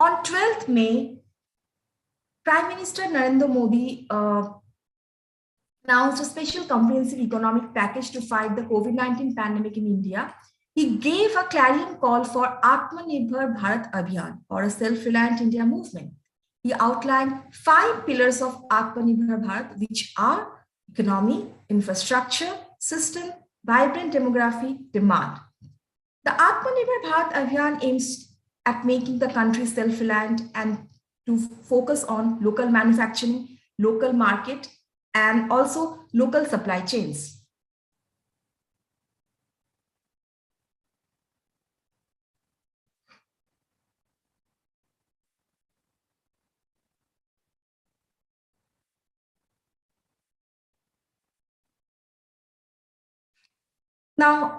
On 12th May, Prime Minister Narendra Modi announced a special comprehensive economic package to fight the COVID-19 pandemic in India. He gave a clarion call for Atmanirbhar Bharat Abhiyan, or a self-reliant India movement. He outlined 5 pillars of Atmanirbhar Bharat, which are economy, infrastructure, system, vibrant demography, demand. The Atmanirbhar Bharat Abhiyan aims at making the country self-reliant and to focus on local manufacturing, local market, and also local supply chains. Now,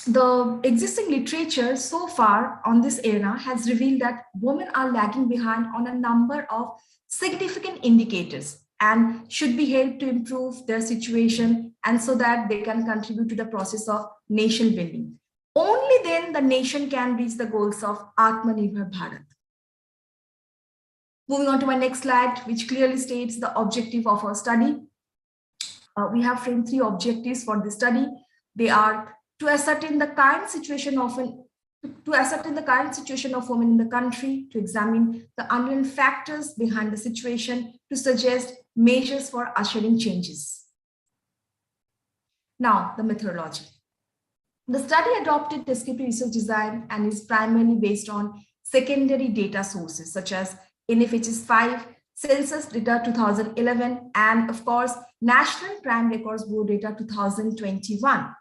the existing literature so far on this era has revealed that women are lagging behind on a number of significant indicators and should be helped to improve their situation, and so that they can contribute to the process of nation building. Only then the nation can reach the goals of Atmanirbhar Bharat. Moving on to my next slide, which clearly states the objective of our study. We have framed 3 objectives for this study. They are to ascertain the current situation of women in the country, to examine the underlying factors behind the situation, to suggest measures for ushering changes. Now, the methodology. The study adopted descriptive research design and is primarily based on secondary data sources such as NFHS 5, Census data 2011, and of course, National Crime Records Board data 2021.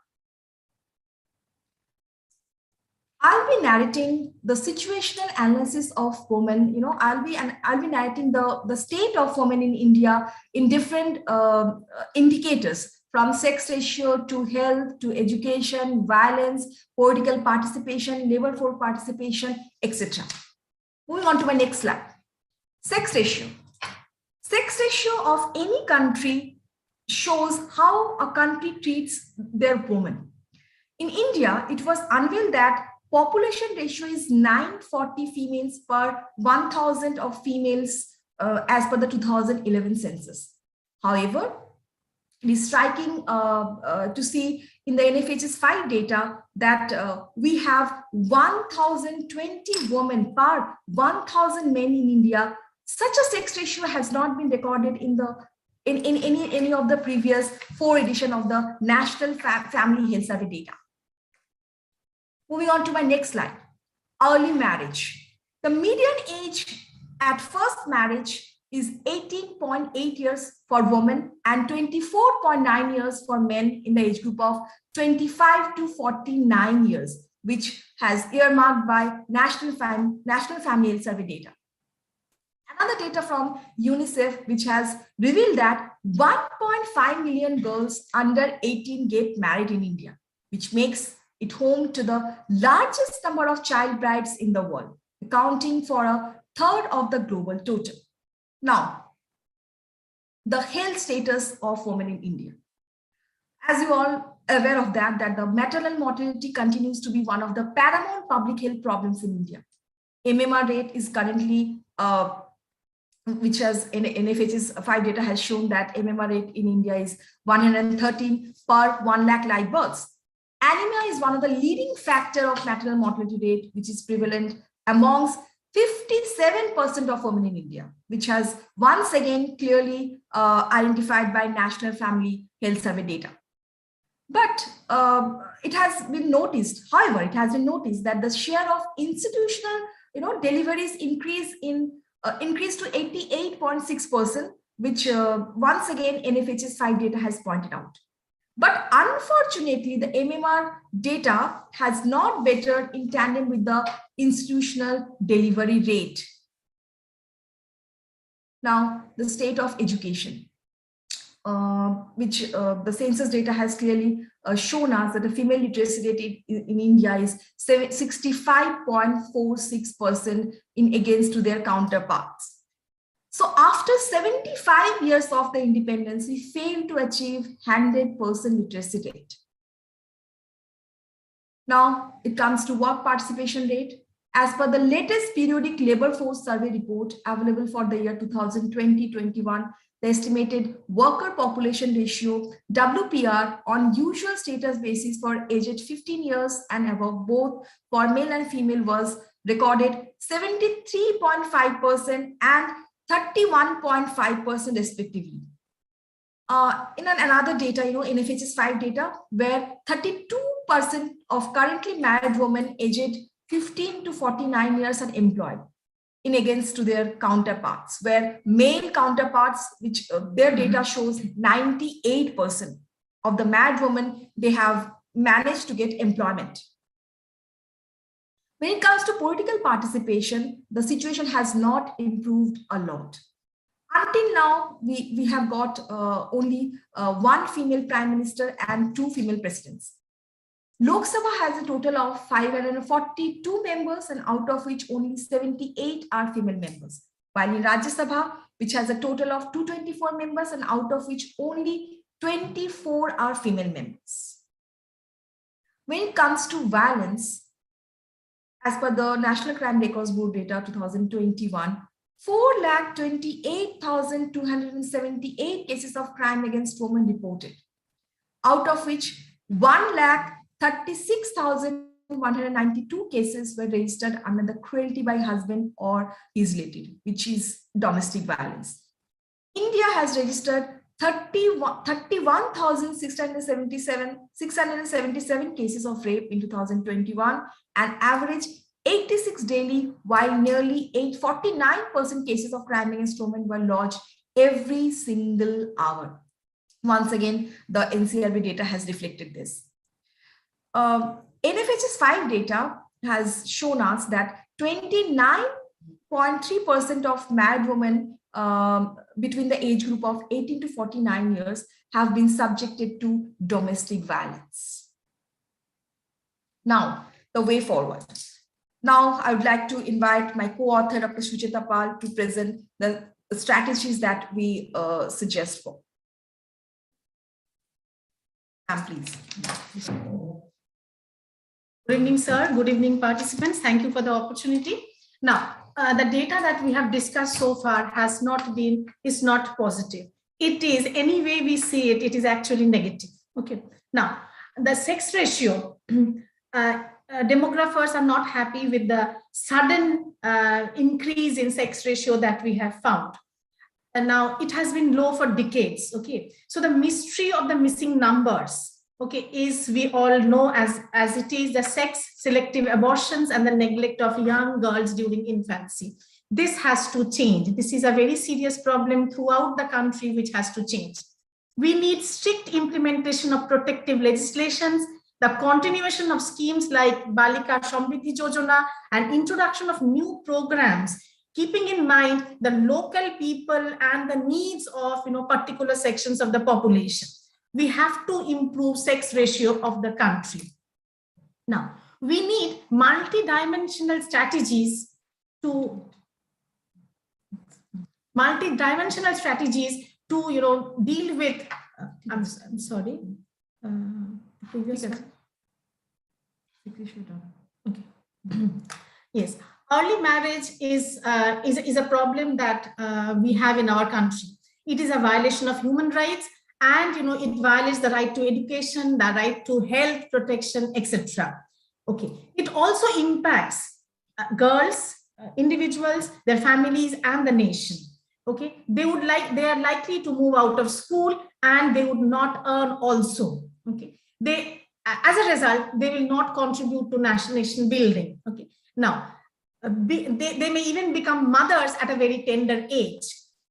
I'll be narrating the situational analysis of women. I'll be narrating the state of women in India in different indicators, from sex ratio to health to education, violence, political participation, labor force participation, etc. Moving on to my next slide. Sex ratio. Sex ratio of any country shows how a country treats their women. In India, it was unveiled that population ratio is 940 females per 1,000 of females as per the 2011 census. However, it is striking to see in the NFHS 5 data that we have 1,020 women per 1,000 men in India. Such a sex ratio has not been recorded in any of the previous 4 editions of the National Family Health Survey data. Moving on to my next slide. Early marriage. The median age at first marriage is 18.8 years for women and 24.9 years for men in the age group of 25 to 49 years, which has earmarked by National Family Health Survey data. Another data from UNICEF, which has revealed that 1.5 million girls under 18 get married in India, which makes it home to the largest number of child brides in the world, accounting for a third of the global total. Now, the health status of women in India. As you all are aware of that the maternal mortality continues to be one of the paramount public health problems in India. MMR rate is currently, which has NFHS 5 data has shown that MMR rate in India is 113 per 1 lakh live births. Anemia is one of the leading factor of maternal mortality rate, which is prevalent amongst 57% of women in India, which has once again clearly identified by National Family Health Survey data. But it has been noticed, however, it has been noticed that the share of institutional deliveries increased to 88.6%, which once again NFHS 5 data has pointed out. But unfortunately, the MMR data has not bettered in tandem with the institutional delivery rate. Now, the state of education, which the census data has clearly shown us that the female literacy rate in India is 65.46% against to their counterparts. So after 75 years of the independence, we failed to achieve 100% literacy rate. Now it comes to work participation rate. As per the latest periodic labor force survey report available for the year 2020-21, the estimated worker population ratio WPR on usual status basis for aged 15 years and above, both for male and female, was recorded 73.5% and 31.5% respectively. In another data, in FHS 5 data, where 32% of currently married women aged 15 to 49 years are employed in against to their counterparts, where male counterparts, which their data shows 98% of the married women, they have managed to get employment. When it comes to political participation, the situation has not improved a lot. Until now, we have got only one female prime minister and 2 female presidents. Lok Sabha has a total of 542 members, and out of which only 78 are female members. While in Rajya Sabha, which has a total of 224 members, and out of which only 24 are female members. When it comes to violence, as per the National Crime Records Board data 2021, 428,278 cases of crime against women reported, out of which 136,192 cases were registered under the cruelty by husband or his relative, which is domestic violence. India has registered 31,677 cases of rape in 2021, and average 86 daily, while nearly 49% cases of crime against women were lodged every single hour. Once again, the NCRB data has reflected this. NFHS 5 data has shown us that 29.3% of married women between the age group of 18 to 49 years have been subjected to domestic violence. Now, the way forward. Now, I would like to invite my co-author, Dr. Sucheta Pal, to present the strategies that we suggest for. Please. Good evening, sir. Good evening, participants. Thank you for the opportunity. Now, the data that we have discussed so far is not positive. It is, any way we see it, it is actually negative. Okay. Now, the sex ratio, demographers are not happy with the sudden increase in sex ratio that we have found. And now it has been low for decades. Okay. So the mystery of the missing numbers, okay, is, we all know as it is, the sex selective abortions and the neglect of young girls during infancy. This has to change. This is a very serious problem throughout the country, which has to change. We need strict implementation of protective legislations, the continuation of schemes like Balika Samriddhi Yojana, and introduction of new programs, keeping in mind the local people and the needs of particular sections of the population. We have to improve sex ratio of the country. Now, we need multidimensional strategies to deal with. I'm sorry. Okay. Yes, early marriage is a problem that we have in our country. It is a violation of human rights, and it violates the right to education, the right to health protection, etc. Okay, it also impacts girls, individuals, their families, and the nation. Okay, they are likely to move out of school, and they would not earn also. Okay, as a result, they will not contribute to nation building. Okay, now they may even become mothers at a very tender age.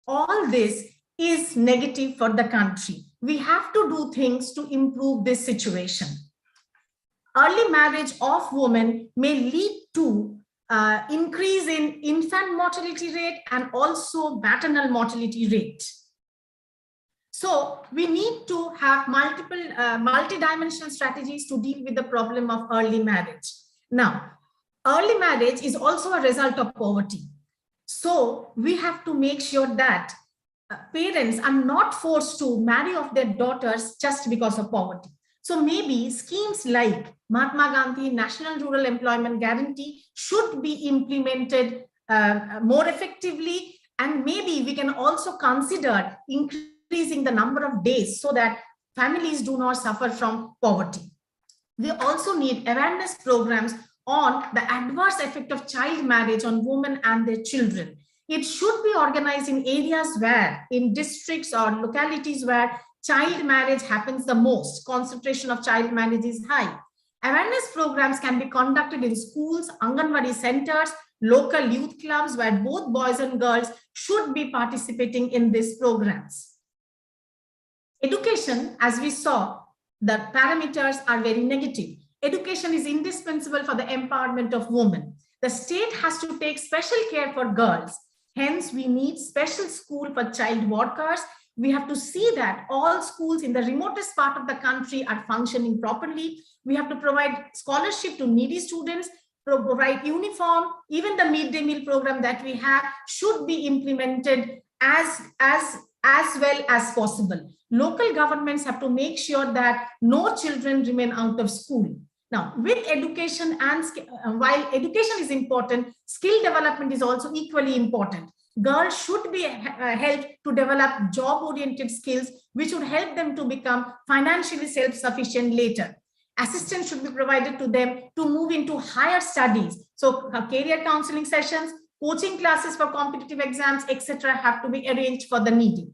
All this is negative for the country. We have to do things to improve this situation. Early marriage of women may lead to increase in infant mortality rate and also maternal mortality rate. So we need to have multidimensional strategies to deal with the problem of early marriage. Now, early marriage is also a result of poverty. So we have to make sure that parents are not forced to marry off their daughters just because of poverty. So maybe schemes like Mahatma Gandhi National Rural Employment Guarantee should be implemented more effectively. And maybe we can also consider increasing the number of days so that families do not suffer from poverty. We also need awareness programs on the adverse effect of child marriage on women and their children. It should be organized in areas where, in districts or localities where child marriage happens the most, concentration of child marriage is high. Awareness programs can be conducted in schools, Anganwadi centers, local youth clubs where both boys and girls should be participating in these programs. Education, as we saw, the parameters are very negative. Education is indispensable for the empowerment of women. The state has to take special care for girls. Hence, we need special school for child workers. We have to see that all schools in the remotest part of the country are functioning properly. We have to provide scholarship to needy students, provide uniform. Even the midday meal program that we have should be implemented as well as possible. Local governments have to make sure that no children remain out of school. Now, with education and while education is important, skill development is also equally important. Girls should be helped to develop job-oriented skills, which would help them to become financially self-sufficient later. Assistance should be provided to them to move into higher studies. So career counseling sessions, coaching classes for competitive exams, etc. have to be arranged for the needy.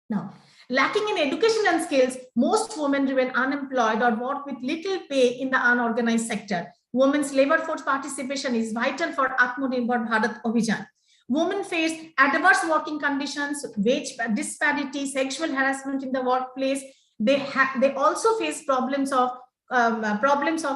Now, lacking in education and skills, most women remain unemployed or work with little pay in the unorganized sector. Women's labor force participation is vital for Atmanirbhar Bharat Abhijan. Women face adverse working conditions, wage disparity, sexual harassment in the workplace. They also face problems of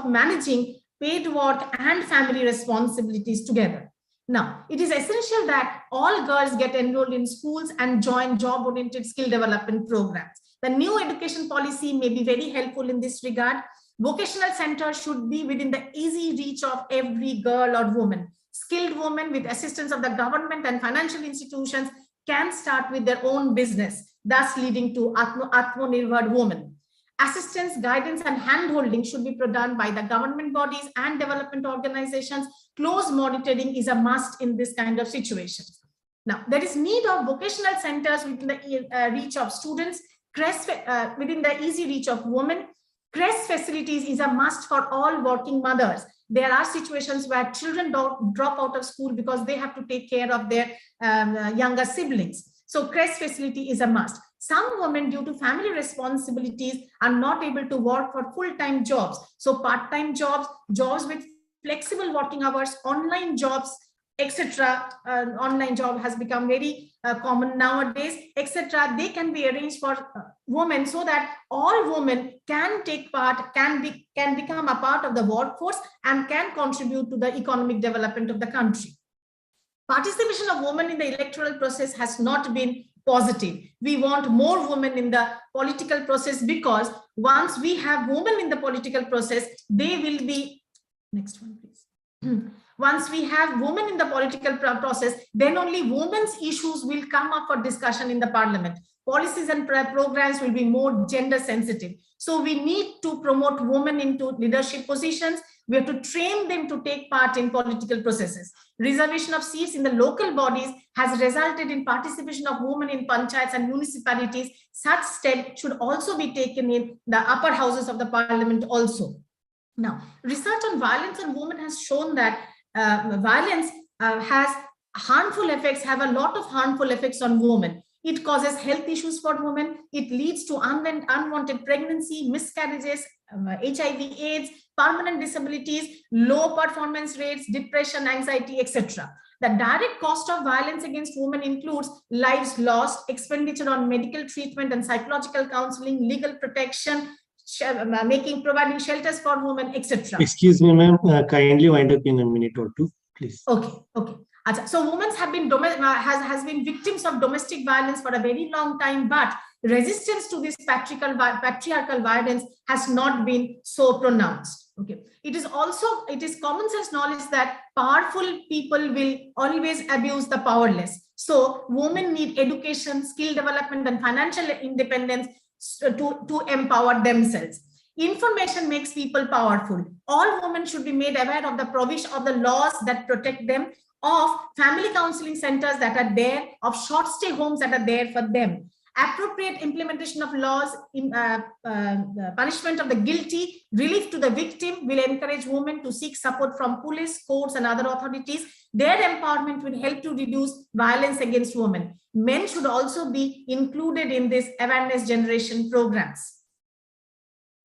managing paid work and family responsibilities together. Now, it is essential that all girls get enrolled in schools and join job-oriented skill development programs. The new education policy may be very helpful in this regard. Vocational centers should be within the easy reach of every girl or woman. Skilled women with assistance of the government and financial institutions can start with their own business, thus leading to Atmanirbhar women. Assistance, guidance, and handholding should be done by the government bodies and development organizations. Close monitoring is a must in this kind of situations. Now, there is need of vocational centers within the reach of students, within the easy reach of women. CRES facilities is a must for all working mothers. There are situations where children drop out of school because they have to take care of their younger siblings. So CRES facility is a must. Some women, due to family responsibilities, are not able to work for full-time jobs. So part-time jobs, jobs with flexible working hours, online jobs, etc. Online job has become very common nowadays, etc. They can be arranged for women so that all women can take part, can become a part of the workforce and can contribute to the economic development of the country. Participation of women in the electoral process has not been positive. We want more women in the political process because once we have women in the political process, they will be, next one please. Once we have women in the political process, then only women's issues will come up for discussion in the parliament. Policies and programs will be more gender sensitive. So we need to promote women into leadership positions. We have to train them to take part in political processes. Reservation of seats in the local bodies has resulted in participation of women in panchayats and municipalities. Such steps should also be taken in the upper houses of the parliament also. Now, research on violence on women has shown that violence has harmful effects, have a lot of harmful effects on women. It causes health issues for women. It leads to unwanted pregnancy, miscarriages, HIV/AIDS, permanent disabilities, low performance rates, depression, anxiety, etc. The direct cost of violence against women includes lives lost, expenditure on medical treatment and psychological counseling, legal protection, providing shelters for women, etc. Excuse me, ma'am. Kindly wind up in a minute or two, please. Okay. So women have been has been victims of domestic violence for a very long time, but resistance to this patriarchal violence has not been so pronounced. Okay, it is common sense knowledge that powerful people will always abuse the powerless. So women need education, skill development, and financial independence to empower themselves. Information makes people powerful. All women should be made aware of the provision of the laws that protect them, of family counseling centers that are there, of short stay homes that are there for them. Appropriate implementation of laws, punishment of the guilty, relief to the victim will encourage women to seek support from police, courts, and other authorities. Their empowerment will help to reduce violence against women. Men should also be included in this awareness generation programs.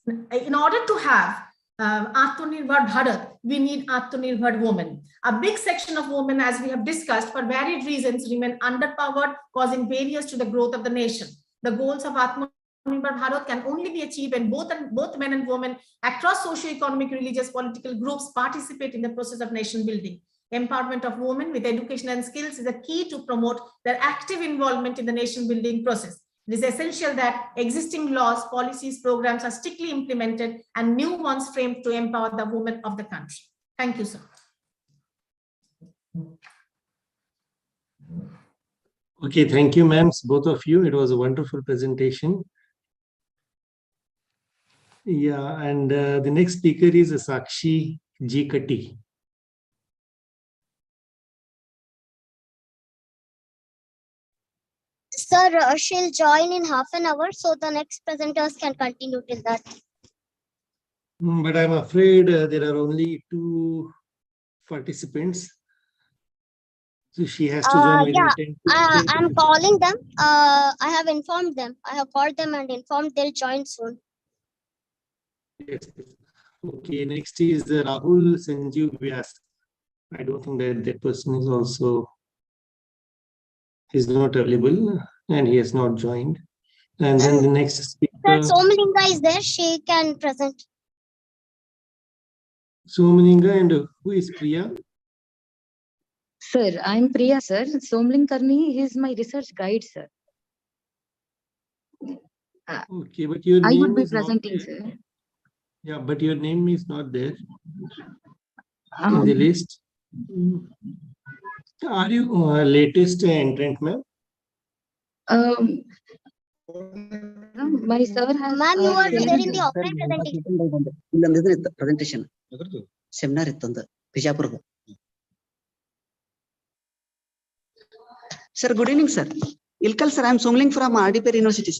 In order to have Atmanirbhar Bharat, we need Atmanirbhar women. A big section of women, as we have discussed, for varied reasons, remain underpowered, causing barriers to the growth of the nation. The goals of Atmanirbhar Bharat can only be achieved when both men and women across socio-economic, religious, political groups participate in the process of nation building. Empowerment of women with education and skills is a key to promote their active involvement in the nation building process. It is essential that existing laws, policies, programs are strictly implemented and new ones framed to empower the women of the country. Thank you, sir. Okay, thank you, ma'am, both of you. It was a wonderful presentation. Yeah, and the next speaker is Sakshi G. Katti. Sir, she'll join in half an hour, so the next presenters can continue till that. But I'm afraid there are only 2 participants. So she has to join Yeah, within 10 to I'm 15. calling them. I have informed them. I have called them and informed they'll join soon. Yes. Okay, next is Rahul Sanjeev Vyas. I don't think that person is also not available and he has not joined. And then the next speaker. Sir, Somalinga is there. She can present. Somalinga, and who is Priya? Sir, I'm Priya, sir. Somling Karni is my research guide, sir. Okay, but your I name would be is not presenting, there. sir. Yeah, but your name is not there in the list. Are you latest entrant, ma'am? My sir has. Ma'am, you are there in the offline presentation. Seminar Bijapur. Sir, good evening, sir. Ilkal, sir, I am Somling from RDP University.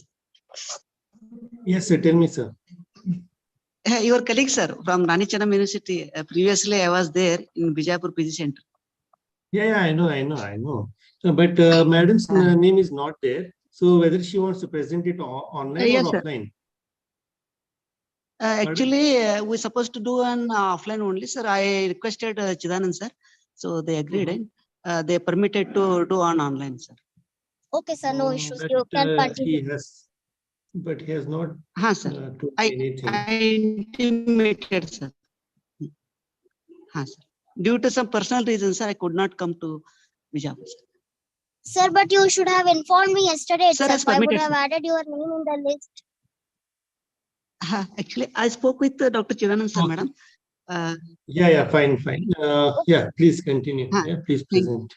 Yes, sir. Tell me, sir. Your colleague, sir, from Rani Channam University. Previously, I was there in Bijapur PG Center. Yeah, I know. So, but madam's name is not there. So whether she wants to present it online yes, or sir. offline? Actually, we're supposed to do an offline only, sir. I requested Chidanand, sir. So they agreed and they permitted to do on online, sir. Okay, sir, no issues. You can continue. But he has not sir. told anything. I intimated, sir. Sir. Due to some personal reasons, sir, I could not come to Bijapur. Sir, but you should have informed me yesterday Sir, itself. I would permitted, have sir. added your name in the list. Actually, I spoke with Dr. Chidanand, sir, Okay. madam. Yeah, fine. Yeah, please continue. Yeah, please present.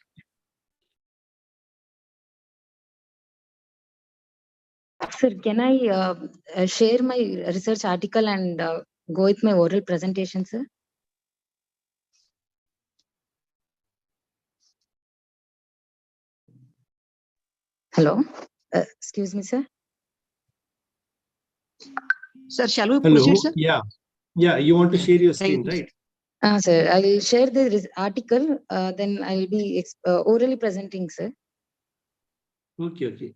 Sir, can I share my research article and go with my oral presentation, sir? Hello? Excuse me, sir. Sir, shall we Hello. proceed, sir? Yeah, you want to share your screen, Thank right? Sir, I will share the article, then I will be orally presenting, sir. Okay.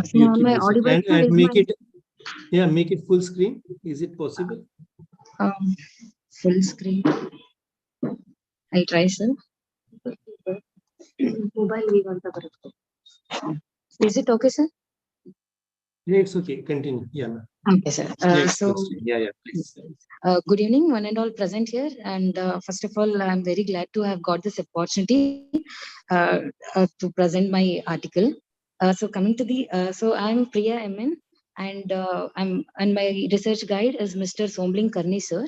So am I audible, And sir? make it full screen. Is it possible? Full screen. I'll try, sir. Mobile leave anta barutte. Is it okay, sir? Yeah, it's okay. Continue. Yeah. Okay, sir. Yeah, please. Good evening, one and all present here. And first of all, I'm very glad to have got this opportunity to present my article. So coming to the, so I'm Priya MN, and my research guide is Mr. Sombling Karni, sir.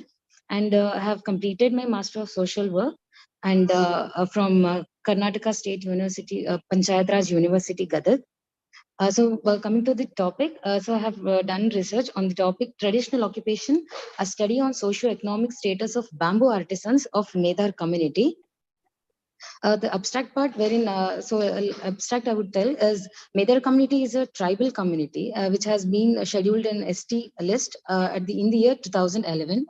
And I have completed my Master of Social Work and from Karnataka State University, Panchayat Raj University, Gadag. Coming to the topic, so I have done research on the topic traditional occupation, a study on socio-economic status of bamboo artisans of Medar community. The abstract part wherein, abstract I would tell is Medar community is a tribal community which has been scheduled in ST list in the year 2011.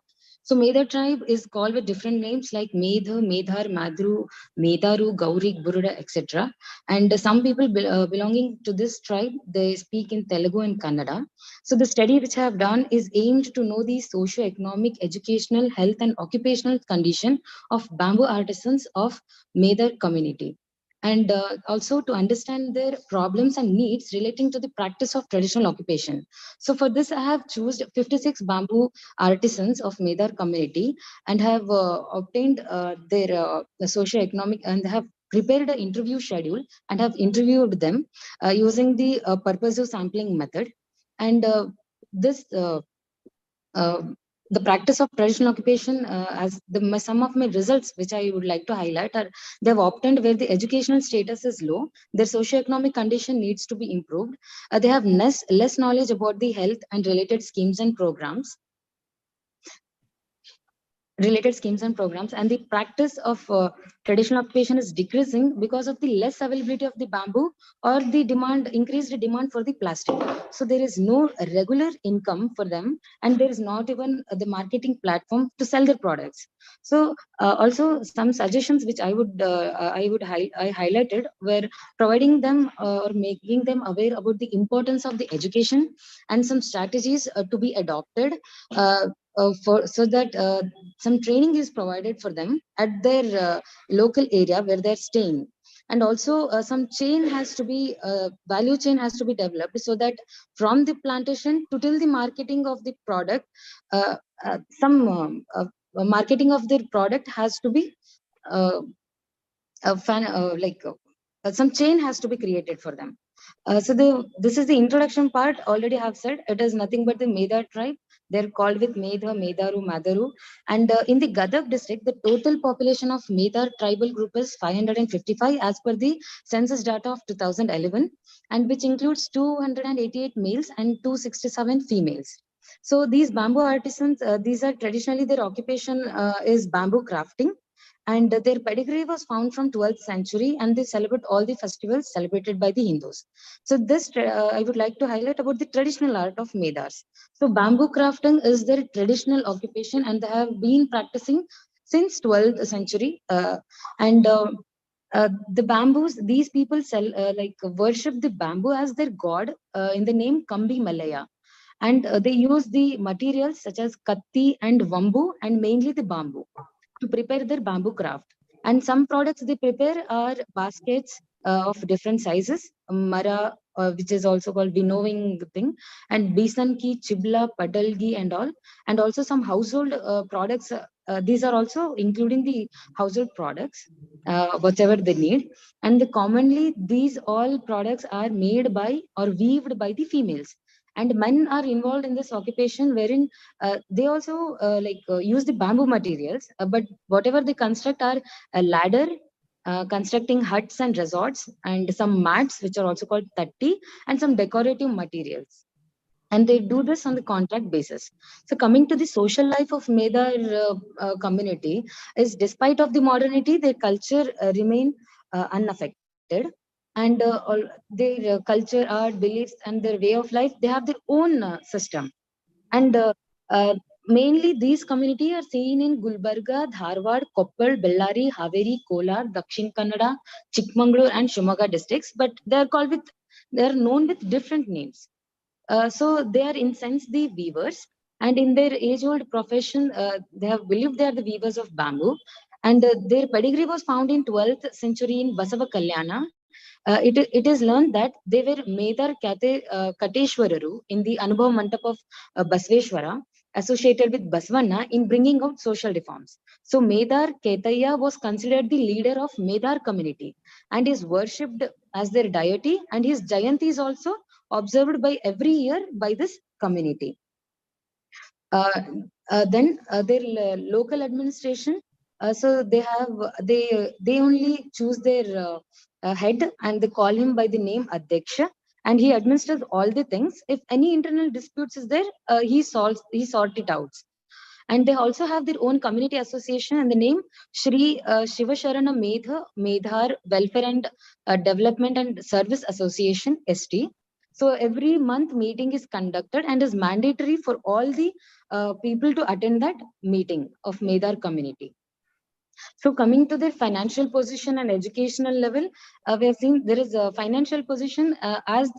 So Medar tribe is called with different names like Medha, Medhar, Madru, Medaru, Gaurik, Buruda, etc. And some people belonging to this tribe, they speak in Telugu and Kannada. So the study which I have done is aimed to know the socio-economic, educational, health and occupational condition of bamboo artisans of Medar community. And also to understand their problems and needs relating to the practice of traditional occupation. So for this, I have chosen 56 bamboo artisans of Medar community and have obtained their socio-economic and have prepared an interview schedule and have interviewed them using the purposive sampling method. And this the practice of traditional occupation, as some of my results which I would like to highlight are they've obtained where the educational status is low, their socioeconomic condition needs to be improved, they have less knowledge about the health and related schemes and programs, and the practice of traditional occupation is decreasing because of the less availability of the bamboo or the increased demand for the plastic. So there is no regular income for them, and there is not even the marketing platform to sell their products. So also some suggestions which I highlighted were providing them or making them aware about the importance of the education and some strategies to be adopted so that some training is provided for them at their local area where they're staying. And also some chain has to be, value chain has to be developed so that from the plantation to till the marketing of the product, some marketing of their product has to be some chain has to be created for them. This is the introduction part. Already have said it is nothing but the Medar tribe. They're called with Medha, Medaru, Madaru. And in the Gadag district, the total population of Medar tribal group is 555 as per the census data of 2011, and which includes 288 males and 267 females. So these bamboo artisans, these are traditionally their occupation is bamboo crafting. And their pedigree was found from 12th century, and they celebrate all the festivals celebrated by the Hindus. So this, I would like to highlight about the traditional art of Medars. So bamboo crafting is their traditional occupation, and they have been practicing since 12th century. The bamboos, these people worship the bamboo as their god in the name Kambi Malaya. And they use the materials such as katti and vambu, and mainly the bamboo, to prepare their bamboo craft. And some products they prepare are baskets of different sizes, mara, which is also called winnowing thing, and bisanki, chibla, padalgi, and all. And also some household products. These are also including the household products, whatever they need. And commonly, these all products are made by or weaved by the females. And men are involved in this occupation, wherein they also use the bamboo materials, but whatever they construct are a ladder, constructing huts and resorts, and some mats, which are also called tatti, and some decorative materials. And they do this on the contract basis. So coming to the social life of Medar community is, despite of the modernity, their culture remain unaffected. And all their culture, art, beliefs, and their way of life, they have their own system. And mainly these community are seen in Gulbarga, Dharwad, Koppal, Bellary, Haveri, Kolar, Dakshin Kannada, Chikmagalur, and Shivamoga districts, but they are known with different names. So they are in sense the weavers, and in their age-old profession, they have believed they are the weavers of bamboo. And their pedigree was found in 12th century in Basava Kalyana. It is learned that they were Medar Kateshwararu in the Anubhav Mandap of Basveshwara, associated with Basvanna in bringing out social reforms. So Medar Ketaya was considered the leader of Medar community and is worshipped as their deity, and his Jayanti is also observed by every year by this community. Then their local administration, so they only choose their head, and they call him by the name Adhyaksha, and he administers all the things. If any internal disputes is there, he sorts it out. And they also have their own community association, and the name Shri Shivasharana Medhar Welfare and Development and Service Association (ST). So every month meeting is conducted and is mandatory for all the people to attend that meeting of Medhar community. So coming to their financial position and educational level, we have seen there is a financial position as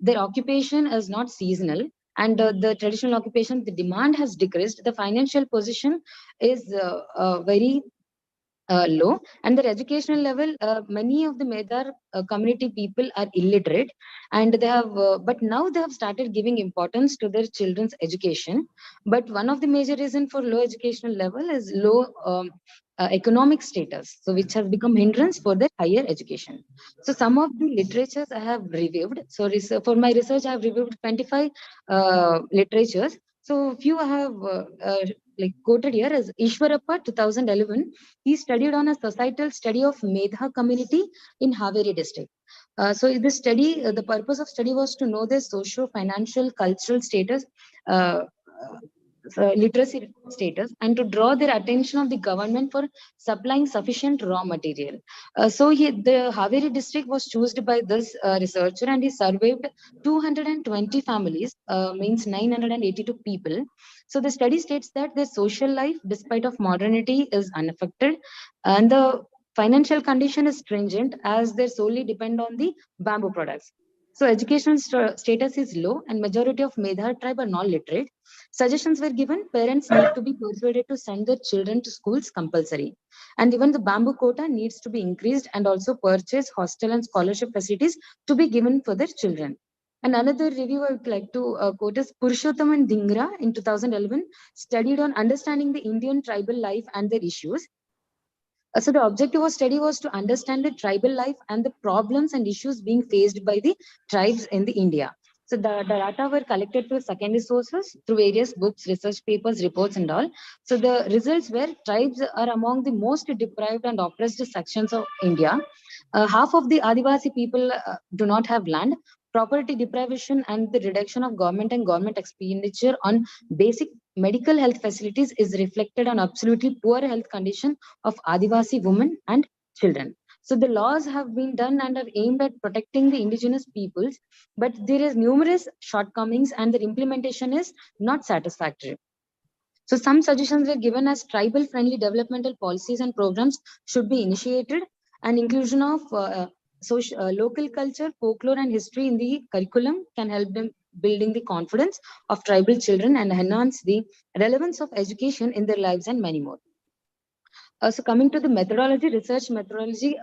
their occupation is not seasonal, and the traditional occupation, the demand has decreased. The financial position is very low, and their educational level, many of the Medar community people are illiterate, and they have but now they have started giving importance to their children's education. But one of the major reason for low educational level is low economic status, so which has become hindrance for their higher education. So some of the literatures I have reviewed. So for my research I have reviewed 25 literatures. So few I have like quoted here as Ishwarappa 2011. He studied on a societal study of Medha community in Haveri district. So this study, the purpose of study was to know their socio-financial, cultural status, uh, literacy status, and to draw their attention of the government for supplying sufficient raw material. The Haveri district was chosen by this researcher, and he surveyed 220 families, means 982 people. So the study states that their social life, despite of modernity, is unaffected, and the financial condition is stringent as they solely depend on the bamboo products. So educational status is low, and majority of Medhar tribe are non-literate. Suggestions were given. Parents need to be persuaded to send their children to schools compulsory. And even the bamboo quota needs to be increased, and also purchase hostel and scholarship facilities to be given for their children. And another review I would like to quote is Purushottam and Dhingra in 2011 studied on understanding the Indian tribal life and their issues. So the objective of study was to understand the tribal life and the problems and issues being faced by the tribes in the India. So the data were collected through secondary sources, through various books, research papers, reports, and all. So the results were tribes are among the most deprived and oppressed sections of India. Half of the Adivasi people do not have land. Property deprivation and the reduction of government and government expenditure on basic medical health facilities is reflected on absolutely poor health condition of Adivasi women and children. So the laws have been done and are aimed at protecting the indigenous peoples, but there is numerous shortcomings and their implementation is not satisfactory. So some suggestions were given as tribal friendly developmental policies and programs should be initiated, and inclusion of local culture, folklore, and history in the curriculum can help them building the confidence of tribal children and enhance the relevance of education in their lives, and many more. So coming to the methodology, research methodology,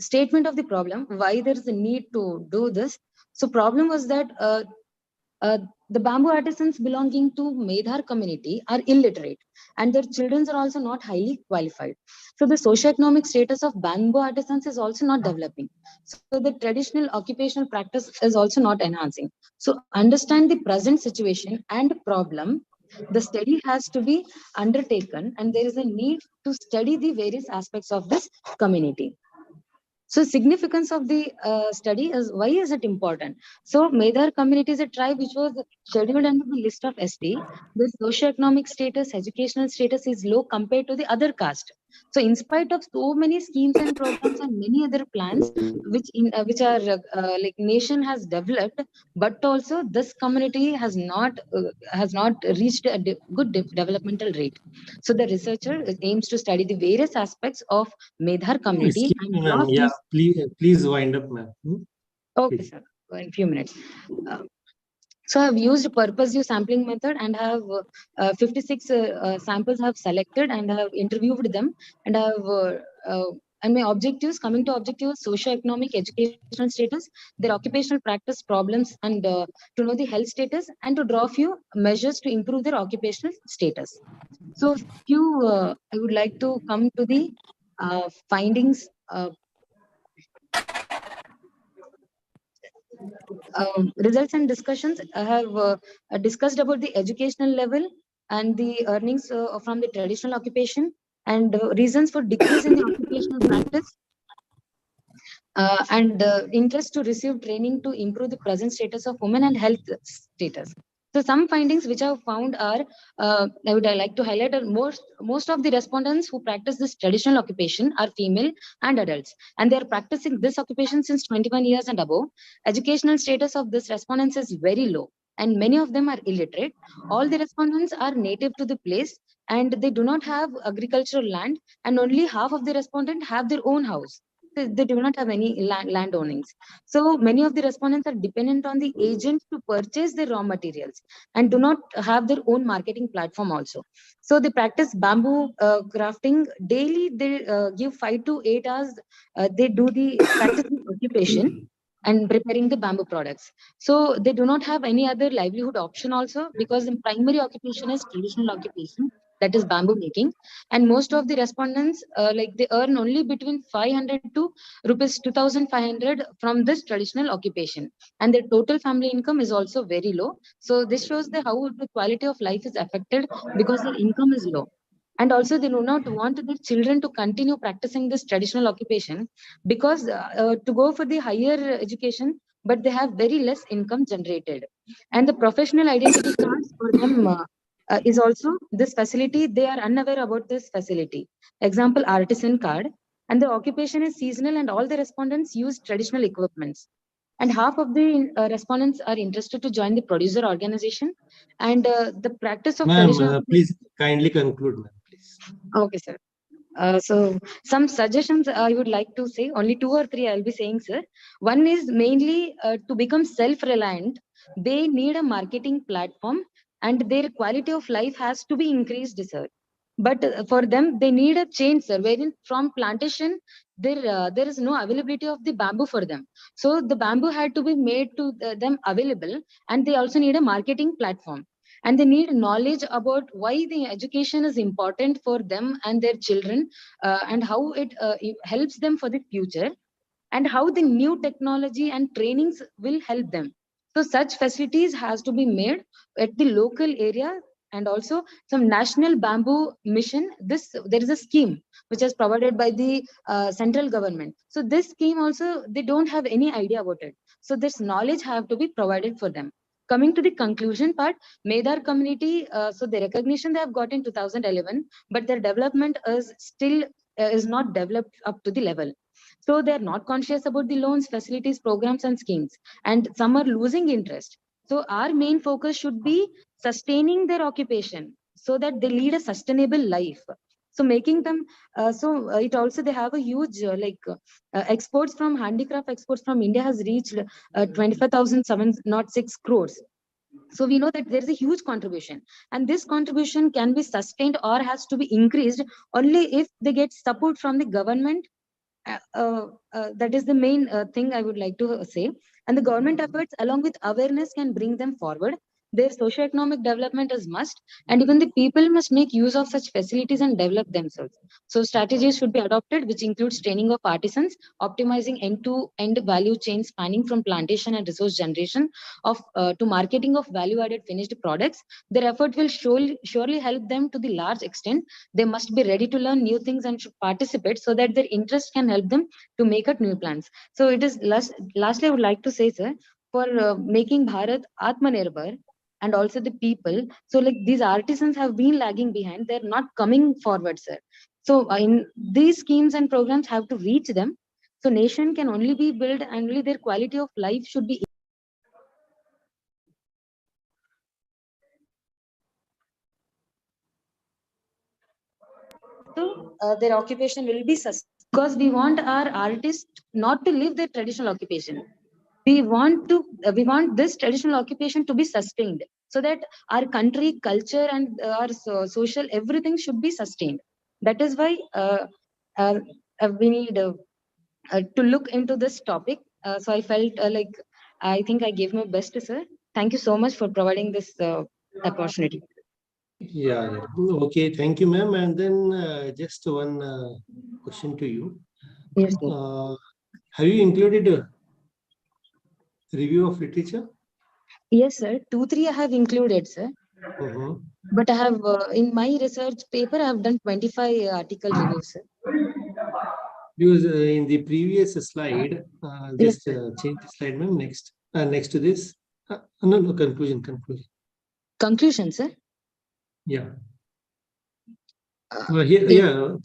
statement of the problem, why there is a need to do this. So problem was that the bamboo artisans belonging to Medhar community are illiterate, and their children are also not highly qualified. So the socioeconomic status of bamboo artisans is also not developing. So the traditional occupational practice is also not enhancing. So understand the present situation and problem. The study has to be undertaken, and there is a need to study the various aspects of this community. So significance of the study is, why is it important? So Medhar community is a tribe which was scheduled under the list of ST. The socioeconomic status, educational status is low compared to the other caste. So in spite of so many schemes and programs and many other plans which are like nation has developed, but also this community has not reached a good developmental rate. So the researcher aims to study the various aspects of Medhar community Excuse me, and ma'am. draw Yeah, these. please wind up, ma'am. Okay, Please. sir. In a few minutes. Uh, So I've used purpose use sampling method and have 56 samples have selected and have interviewed them and have and my objectives, coming to objectives, socio-economic, educational status, their occupational practice problems, and to know the health status, and to draw few measures to improve their occupational status. So I would like to come to the findings. Results and discussions. I have discussed about the educational level and the earnings from the traditional occupation and reasons for decrease in the occupational practice and interest to receive training to improve the present status of women and health status. So some findings which I have found are, I would like to highlight are most of the respondents who practice this traditional occupation are female and adults, and they are practicing this occupation since 21 years and above. Educational status of this respondents is very low, and many of them are illiterate. All the respondents are native to the place, and they do not have agricultural land, and only half of the respondents have their own house. They do not have any land ownings. So many of the respondents are dependent on the agent to purchase their raw materials and do not have their own marketing platform also. So they practice bamboo crafting daily. They give 5 to 8 hours. They do the practicing occupation and preparing the bamboo products. So they do not have any other livelihood option also, because the primary occupation is traditional occupation, that is bamboo making. And most of the respondents like they earn only between 500 to rupees 2500 from this traditional occupation, and their total family income is also very low. So this shows the how the quality of life is affected because their income is low. And also they do not want their children to continue practicing this traditional occupation because to go for the higher education, but they have very less income generated. And the professional identity cards for them is also this facility. They are unaware about this facility. Example, artisan card. And the occupation is seasonal, and all the respondents use traditional equipments. And half of the respondents are interested to join the producer organization. And the practice of Ma'am, traditional. please kindly conclude, ma'am, please. Okay, sir. So some suggestions I would like to say, only 2 or 3 I'll be saying, sir. One is mainly to become self-reliant. They need a marketing platform, and their quality of life has to be increased, sir. But for them, they need a change, sir. Wherein from plantation, there is no availability of the bamboo for them. So the bamboo had to be made to them available, and they also need a marketing platform, and they need knowledge about why the education is important for them and their children, and how it helps them for the future, and how the new technology and trainings will help them. So such facilities has to be made at the local area. And also some national bamboo mission, this there is a scheme which is provided by the central government. So this scheme also they don't have any idea about it, so this knowledge have to be provided for them. Coming to the conclusion part, Medar community, so the recognition they have got in 2011, but their development is still is not developed up to the level. So they're not conscious about the loans, facilities, programs, and schemes, and some are losing interest. So our main focus should be sustaining their occupation so that they lead a sustainable life. So making them, it also they have a huge exports from handicraft exports from India has reached 25,706 crores. So we know that there is a huge contribution, and this contribution can be sustained or has to be increased only if they get support from the government. That is the main thing I would like to say. And the government efforts, along with awareness, can bring them forward. Their socio-economic development is must, and even the people must make use of such facilities and develop themselves. So strategies should be adopted, which includes training of artisans, optimizing end-to-end value chain spanning from plantation and resource generation of to marketing of value-added finished products. Their effort will surely help them to the large extent. They must be ready to learn new things and should participate so that their interest can help them to make up new plans. So it is lastly, I would like to say, sir, for making Bharat Atmanirbhar and also the people. So like these artisans have been lagging behind. They're not coming forward, sir. So in these schemes and programs have to reach them. So nation can only be built and only their quality of life should be. So their occupation will be sustained because we want our artists not to leave their traditional occupation. we want this traditional occupation to be sustained, so that our country, culture, and our social everything should be sustained. That is why uh, we need to look into this topic. So I felt like I think I gave my best, sir. Thank you so much for providing this opportunity. Yeah, yeah. Okay, thank you, ma'am. And then just one question to you. Yes, sir. Have you included a review of literature? Yes, sir. 2, 3 I have included, sir. Mhm. But I have in my research paper I have done 25 article reviews, sir. Because in the previous slide, Yes, just sir. change the slide, ma'am. Next to this. No, conclusion. Conclusion, sir. Yeah. Uh, Here, yes, yeah,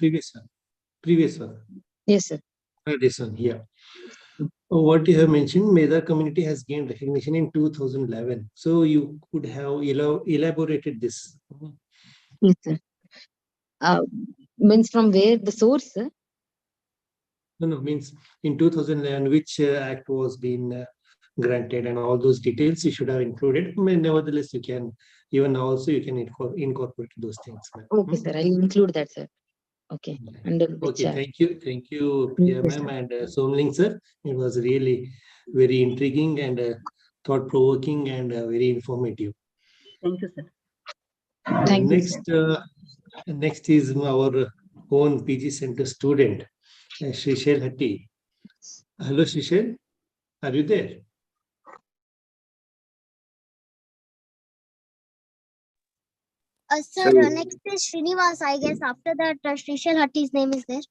previous one. yes, sir. This one, yeah. What you have mentioned, Meda community has gained recognition in 2011. So you could have elaborated this. Yes, sir. Uh, Means from where the source, sir? No, means in 2011, which act was being granted and all those details you should have included. Nevertheless, you can, even now also you can incorporate those things, ma'am. Okay, sir. I'll include that, sir. Okay. Yeah. Under which Okay, thank you, Priya yes, ma'am sir. and Somling sir. It was really very intriguing and thought-provoking and very informative. Thank you, sir. Thank you, sir. Next is our own PG Center student, Shrishel Hatti. Hello, Shrishel. Are you there? Sir, next is Srinivas, I guess. After that, Srishal Hatti's name is there.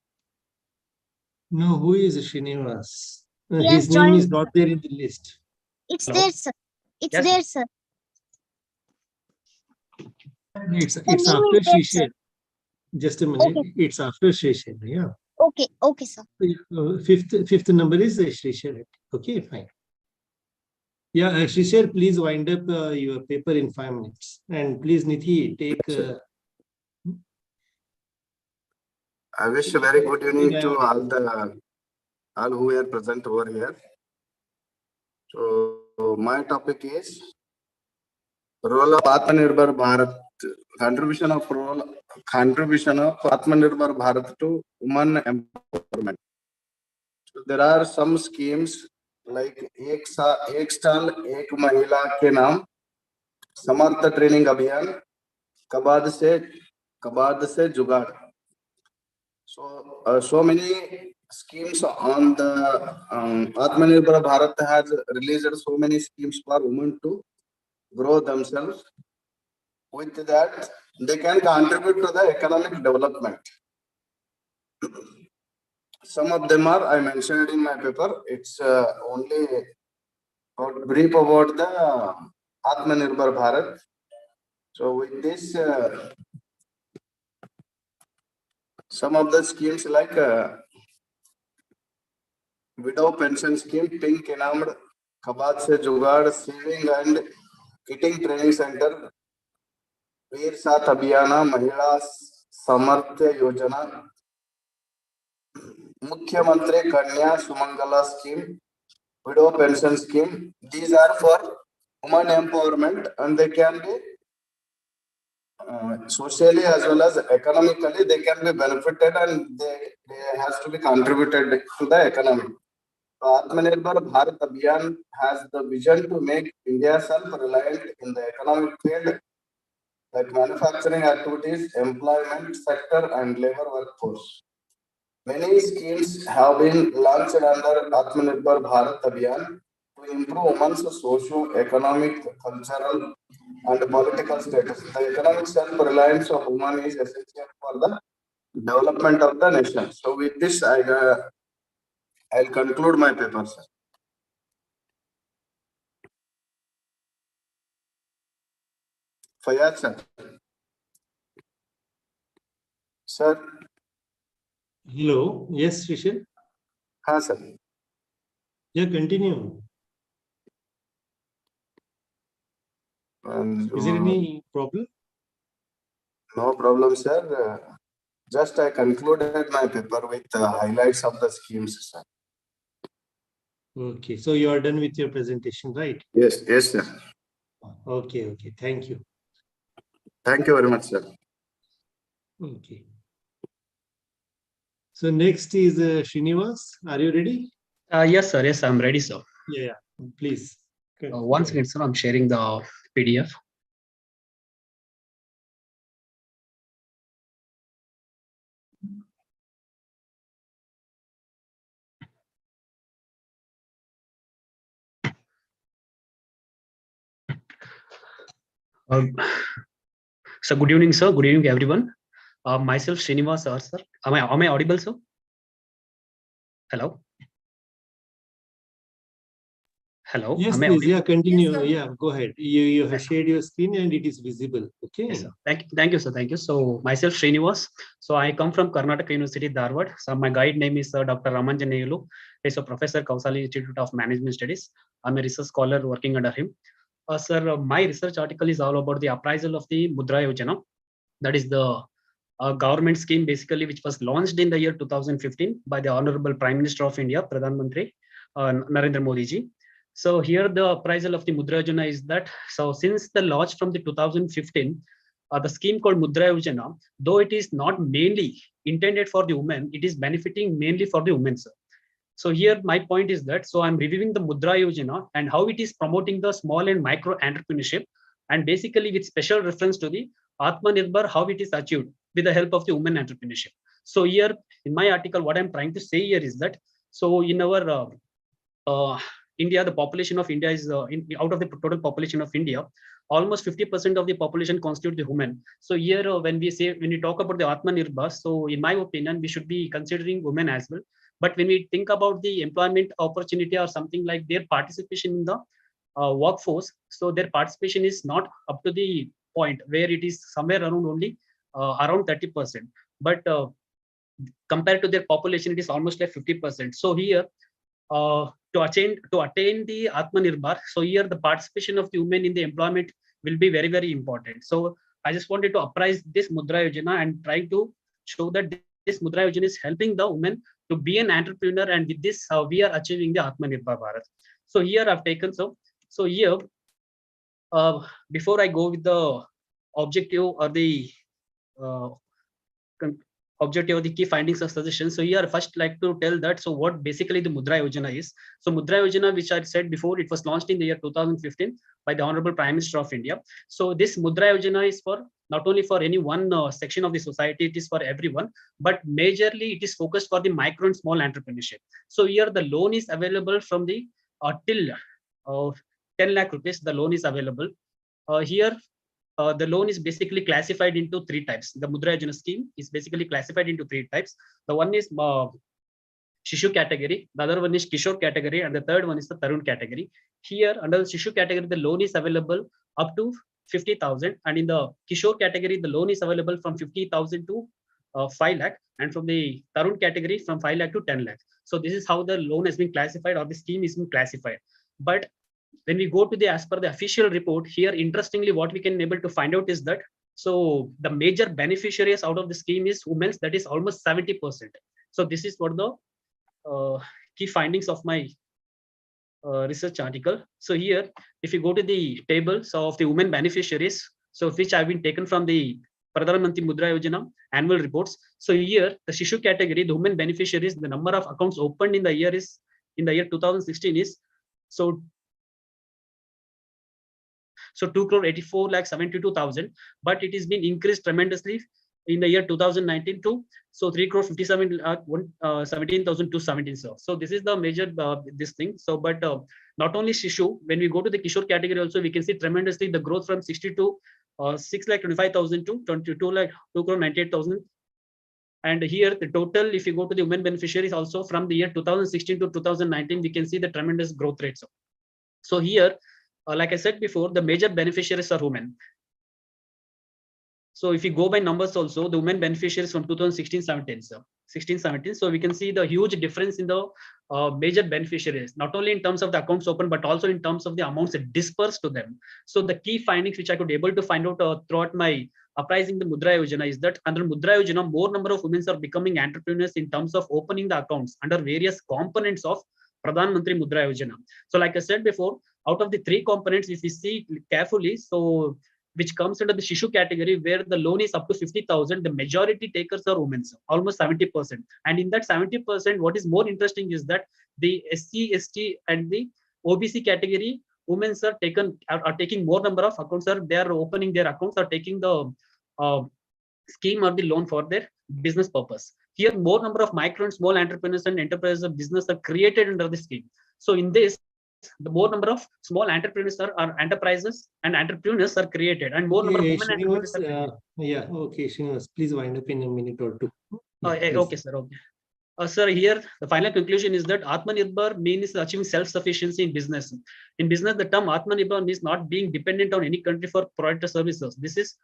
No, who is Srinivas? He has His name is joined. not there in the list. It's Hello? there, sir. It's Yes, there, sir. It's The name after is there, sir. Shrishel. Just a minute. Okay. It's after Shrishel. Yeah. Okay, sir. Fifth number is Shrishel. Okay, fine. Yeah, Shrishel, please wind up your paper in 5 minutes. And please, Nithi, take. I wish a very good evening to all who are present over here. So my topic is role of Atmanirbhar Bharat, contribution of Atmanirbhar Bharat to women empowerment. So there are some schemes like एक साल एक महिला के नाम, समर्थ training अभियान, कबाद से जुगाड़. So many schemes on the Atmanirbhar Bharat has released so many schemes for women to grow themselves. With that, they can contribute to the economic development. Some of them are I mentioned in my paper. It's only brief about the Atmanirbhar Bharat. So with this, some of the schemes like widow pension scheme, pink enamed, कबाद से जुगाड़, saving and kitting training center, वीर साथ अभियान, महिला समर्थ्य योजना, मुख्यमंत्री Kanya Sumangala scheme, widow pension scheme. These are for women empowerment and they can be socially as well as economically they can be benefited and they has to be contributed to the economy. Atmanirbhar Bharat Abhiyan has the vision to make India self-reliant in the economic field like manufacturing activities, employment sector and labor workforce. Many schemes have been launched under Atmanirbhar Bharat Abhiyan to improve women's socio-economic, cultural and political status. The economic self-reliance of women is essential for the development of the nation. So with this, I'll conclude my paper, sir. Fayyaz, sir. Sir. Hello. Yes, Shrishel. Haan, sir. Yeah, continue. Is there any problem? No problem, sir. Just I concluded my paper with highlights of the schemes, sir. Okay, so you are done with your presentation, right? Yes, yes, sir. Okay, okay. Thank you. Thank you very much, sir. Okay. So next is Srinivas. Are you ready? Yes, sir. Yes, I'm ready, sir. Yeah, please. Okay. One second, sir. I'm sharing the PDF. So good evening, sir. Good evening, everyone. Myself, Srinivas, sir. Am I audible, sir? Hello. Hello. Yes, Am I please. audible? Yeah, continue. Yes, sir. Yeah, go ahead. You have shared your screen and it is visible. Okay. Yes, sir. Thank you, sir. Thank you. So myself, Srinivas. So I come from Karnataka University, Dharwad. So my guide name is Dr. Ramanjaneyulu. He's a professor, Kausali Institute of Management Studies. I'm a research scholar working under him. Sir, my research article is all about the appraisal of the Mudra Yojana. That is the government scheme basically which was launched in the year 2015 by the Honorable Prime Minister of India, Pradhan Mantri Narendra Modi ji. So here the appraisal of the Mudra Yojana is that, so since the launch from the 2015, the scheme called Mudra Yojana, though it is not mainly intended for the women, it is benefiting mainly for the women, sir. So here my point is that, so I'm reviewing the Mudra Yojana and how it is promoting the small and micro entrepreneurship, and basically with special reference to the Atmanirbhar, how it is achieved with the help of the women entrepreneurship. So here in my article, what I'm trying to say here is that, so in our India, the population of India is out of the total population of India, almost 50% of the population constitute the women. So here, when we talk about the Atmanirbhar, so in my opinion, we should be considering women as well. But when we think about the employment opportunity or something like their participation in the workforce, so their participation is not up to the point where it is somewhere around only around 30%. But compared to their population, it is almost like 50%. So here, to attain the Atmanirbhar, so here the participation of the women in the employment will be very, very important. So I just wanted to apprise this Mudra Yojana and try to show that this Mudra Yojana is helping the women to be an entrepreneur, and with this we are achieving the Atmanirbhar Bharat. So here I've taken, so here before I go with the objective or the uh, objective or the key findings of suggestions. So here first like to tell that, so what basically the Mudra Yojana is. So Mudra Yojana, which I said before, it was launched in the year 2015 by the Honorable Prime Minister of India. So this Mudra Yojana is for not only for any one section of the society, it is for everyone, but majorly it is focused for the micro and small entrepreneurship. So here the loan is available from the till 10 lakh rupees, the loan is available. Here the loan is basically classified into three types. The Mudra Yojana scheme is basically classified into three types. The one is Shishu category, the other one is Kishore category, and the third one is the Tarun category. Here, under the Shishu category, the loan is available up to 50,000, and in the Kishore category, the loan is available from 50,000 to 5 lakh, and from the Tarun category, from 5 lakh to 10 lakh. So this is how the loan has been classified, or the scheme is been classified. But when we go to the, as per the official report here, interestingly, what we can able to find out is that, so the major beneficiaries out of the scheme is women, that is almost 70%. So this is what the key findings of my research article. So here, if you go to the table, so of the women beneficiaries, so which have been taken from the Pradhan Mantri Mudra Yojana annual reports. So here, the Shishu category, the women beneficiaries, the number of accounts opened in the year 2016 is so 2,84,72,000, but it has been increased tremendously in the year 2019 to 3,57,17,217. So this is the major this thing. So but not only Shishu, when we go to the Kishore category also, we can see tremendously the growth from 60 to 6,25,000 to 2,98,000. And here the total, if you go to the women beneficiaries also, from the year 2016 to 2019, we can see the tremendous growth rates. So here, like I said before, the major beneficiaries are women. So if you go by numbers also, the women beneficiaries from 2016-17, so 16-17. So we can see the huge difference in the major beneficiaries, not only in terms of the accounts open, but also in terms of the amounts dispersed to them. So the key findings which I could able to find out throughout my apprising the Mudra Yojana is that under Mudra Yojana, more number of women are becoming entrepreneurs in terms of opening the accounts under various components of Pradhan Mantri Mudra Yojana. So like I said before, out of the three components, if you see carefully, so which comes under the Shishu category, where the loan is up to 50,000, the majority takers are women, almost 70%. And in that 70%, what is more interesting is that the SC, ST, and the OBC category, women are taking more number of accounts. They are opening their accounts, are taking the scheme or the loan for their business purpose. Here, more number of micro and small entrepreneurs and enterprises of business are created under the scheme. So in this, the more number of small entrepreneurs are enterprises and entrepreneurs are created, and more number of women entrepreneurs are created. Yeah, okay, Srinivas, please wind up in a minute or two. Okay, sir. Okay. Sir, here the final conclusion is that Atmanirbhar means achieving self-sufficiency in business. In business, the term Atmanirbhar means not being dependent on any country for product or services. This is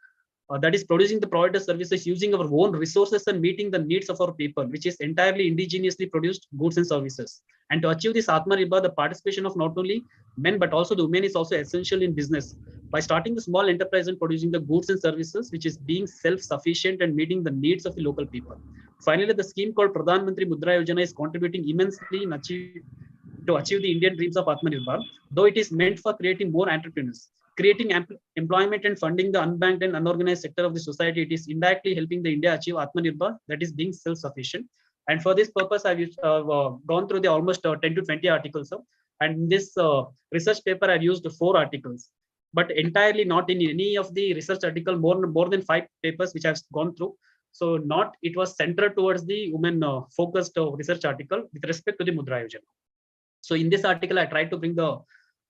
that is producing the product or services using our own resources and meeting the needs of our people, which is entirely indigenously produced goods and services. And to achieve this Atmanirbhar, the participation of not only men but also the women is also essential in business. By starting the small enterprise and producing the goods and services, which is being self-sufficient and meeting the needs of the local people. Finally, the scheme called Pradhan Mantri Mudra Yojana is contributing immensely to achieve the Indian dreams of Atmanirbhar, though it is meant for creating more entrepreneurs. Creating employment and funding the unbanked and unorganized sector of the society, it is indirectly helping the India achieve Atmanirbhar, that is being self-sufficient. And for this purpose, I've gone through the almost 10 to 20 articles. And in this research paper, I've used 4 articles, but entirely not in any of the research article, more than 5 papers which I've gone through. So it was centered towards the women focused research article with respect to the Mudra Yojana. So in this article, I tried to bring the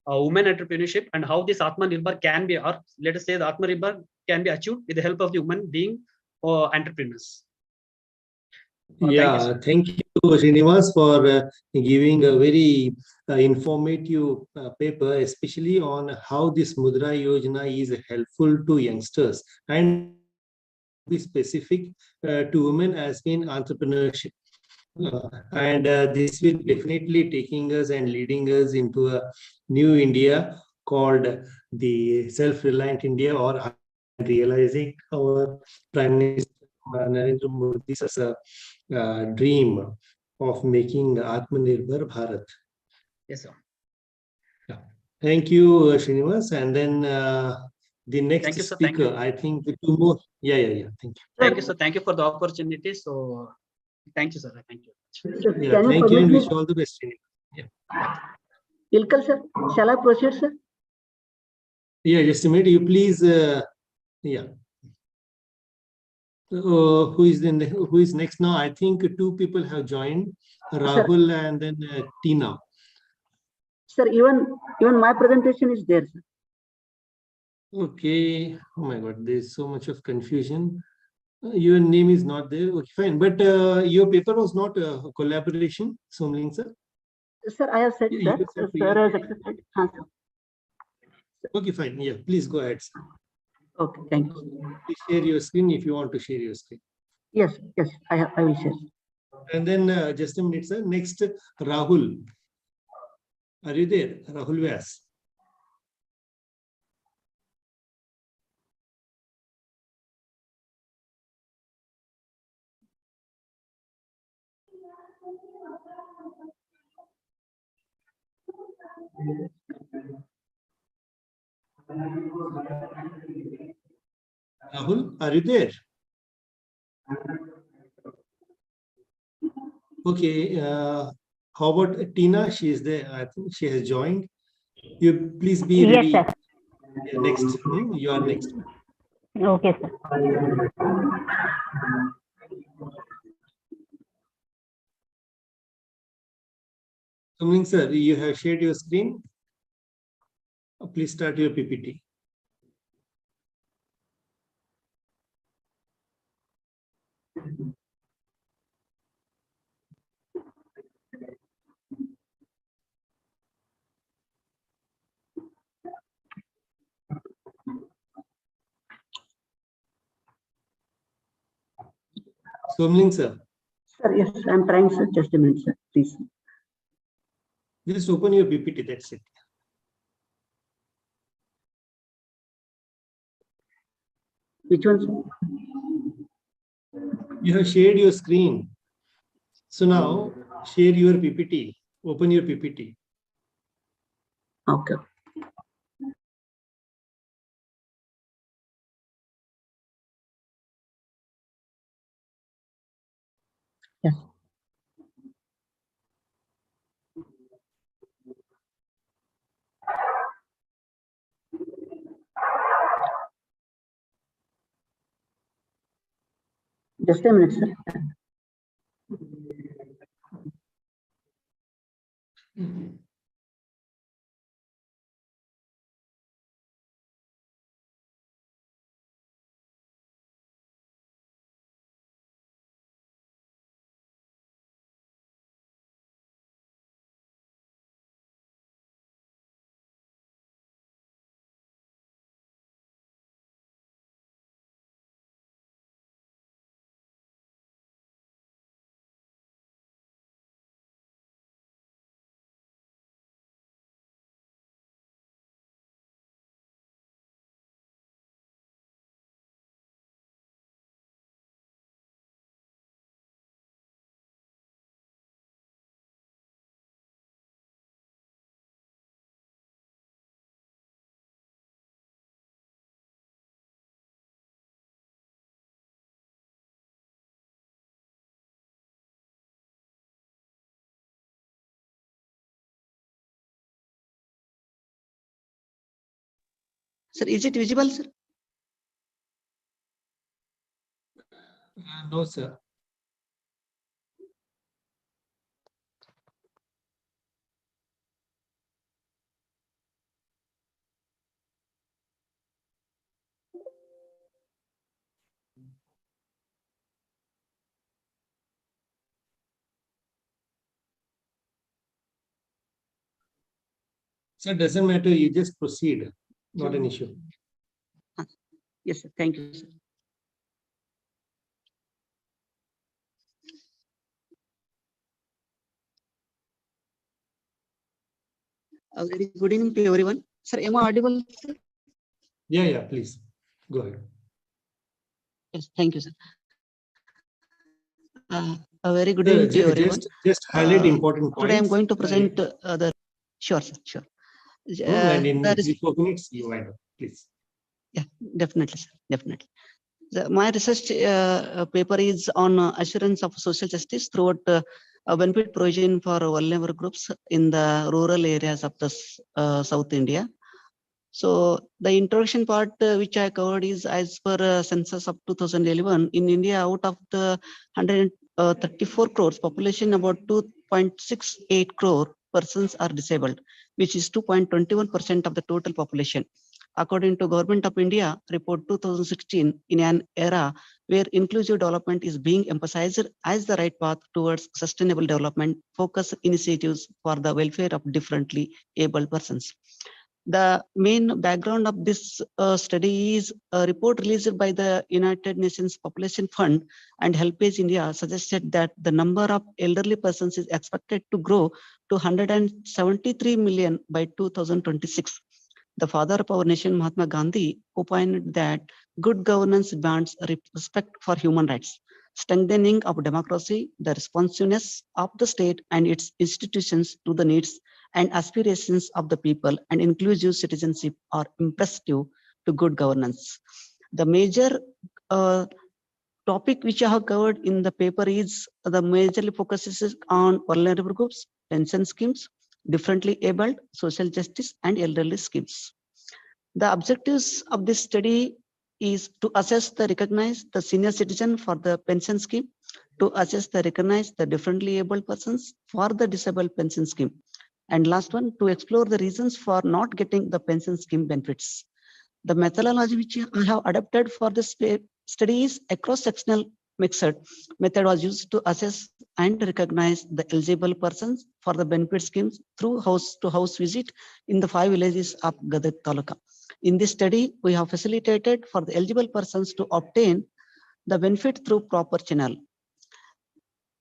women entrepreneurship and how this Atmanirbhar can be, or let us say the Atmanirbhar can be achieved with the help of the women being entrepreneurs. Thank you, Srinivas, for giving a very informative paper, especially on how this Mudra Yojana is helpful to youngsters and be specific to women as in entrepreneurship. And this will definitely taking us and leading us into a new India called the self-reliant India, or realizing our Prime Minister Narendra Modi's dream of making Atmanirbhar Bharat. Yes, sir. Yeah. Thank you, Srinivas. And then the next speaker, I think the 2 more. Yeah. Thank you. Thank you, sir. Thank you for the opportunity. So, thank you, sir. Thank you. Yeah, thank you and wish you all the best. Yeah. Ilkal, sir, shall I proceed, sir? Yeah, just a minute. You please. Yeah. Who is next now? I think 2 people have joined, Rahul sir. And then Tina. Sir, even my presentation is there, sir. Okay. Oh my God, there's so much of confusion. Your name is not there. Okay, fine. But your paper was not a collaboration, Somling sir? Sir, I have said that. Sir has accepted. Okay, fine. Yeah, please go ahead, sir. Okay, thank you. Please share your screen if you want to share your screen. Yes, I will share. And then just a minute, sir. Next, Rahul. Are you there? Rahul Vyas. Rahul, are you there? Okay. How about Tina? She is there. I think she has joined. You please be ready. Yes, sir. Yeah, next. You are next. Okay, sir. Somling sir, you have shared your screen. Please start your PPT. Somling sir. Sir, yes, I'm trying, sir. Just a minute, sir, please. Just open your PPT, that's it. Which one, sir? You have shared your screen. So now share your PPT. Open your PPT. Okay. Yes. Just a minute, sir. Sir, is it visible, sir? No, sir. Sir, doesn't matter. You just proceed. Not an issue. Yes, sir. Thank you, sir. A very good evening to everyone. Sir, am I audible, sir? Yeah, please. Go ahead. Yes, thank you, sir. A very good Sir, evening to everyone. just highlight important points. Today I'm going to present the. Sure, sir. Sure. And in 3-4 minutes, you wind up, please. Yeah, definitely, sir. Definitely. My research paper is on assurance of social justice throughout benefit provision for vulnerable groups in the rural areas of the South India. So the introduction part which I covered is as per census of 2011 in India, out of the 134 crores population, about 2.68 crore persons are disabled, which is 2.21% of the total population. According to Government of India report 2016, in an era where inclusive development is being emphasized as the right path towards sustainable development, focus initiatives for the welfare of differently abled persons. The main background of this study is a report released by the United Nations Population Fund and Helpage India suggested that the number of elderly persons is expected to grow to 173 million by 2026. The father of our nation, Mahatma Gandhi, opined that good governance demands respect for human rights, strengthening of democracy, the responsiveness of the state and its institutions to the needs and aspirations of the people, and inclusive citizenship are impressive to good governance. The major topic which I have covered in the paper is the majorly focuses on vulnerable groups, pension schemes, differently abled, social justice, and elderly schemes. The objectives of this study is to assess the recognize the senior citizen for the pension scheme, to assess the recognize the differently abled persons for the disabled pension scheme, and last one, to explore the reasons for not getting the pension scheme benefits. The methodology which I have adapted for this study is a cross-sectional mixed method was used to assess and recognize the eligible persons for the benefit schemes through house-to-house visit in the 5 villages of Gadag Taluka. In this study, we have facilitated for the eligible persons to obtain the benefit through proper channel.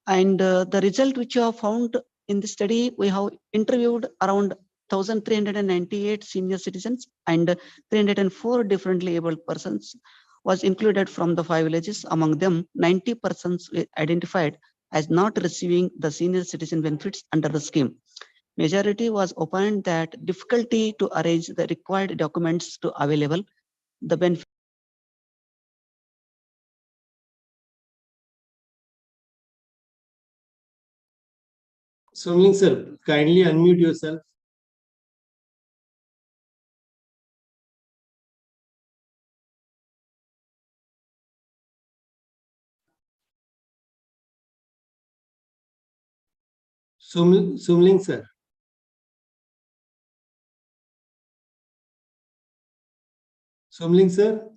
And the result which you have found in the study, we have interviewed around 1,398 senior citizens and 304 differently abled persons was included from the 5 villages. Among them, 90 persons were identified as not receiving the senior citizen benefits under the scheme. Majority was opined that difficulty to arrange the required documents to available the benefit. Somling sir, kindly unmute yourself. Somling sir. Somling sir.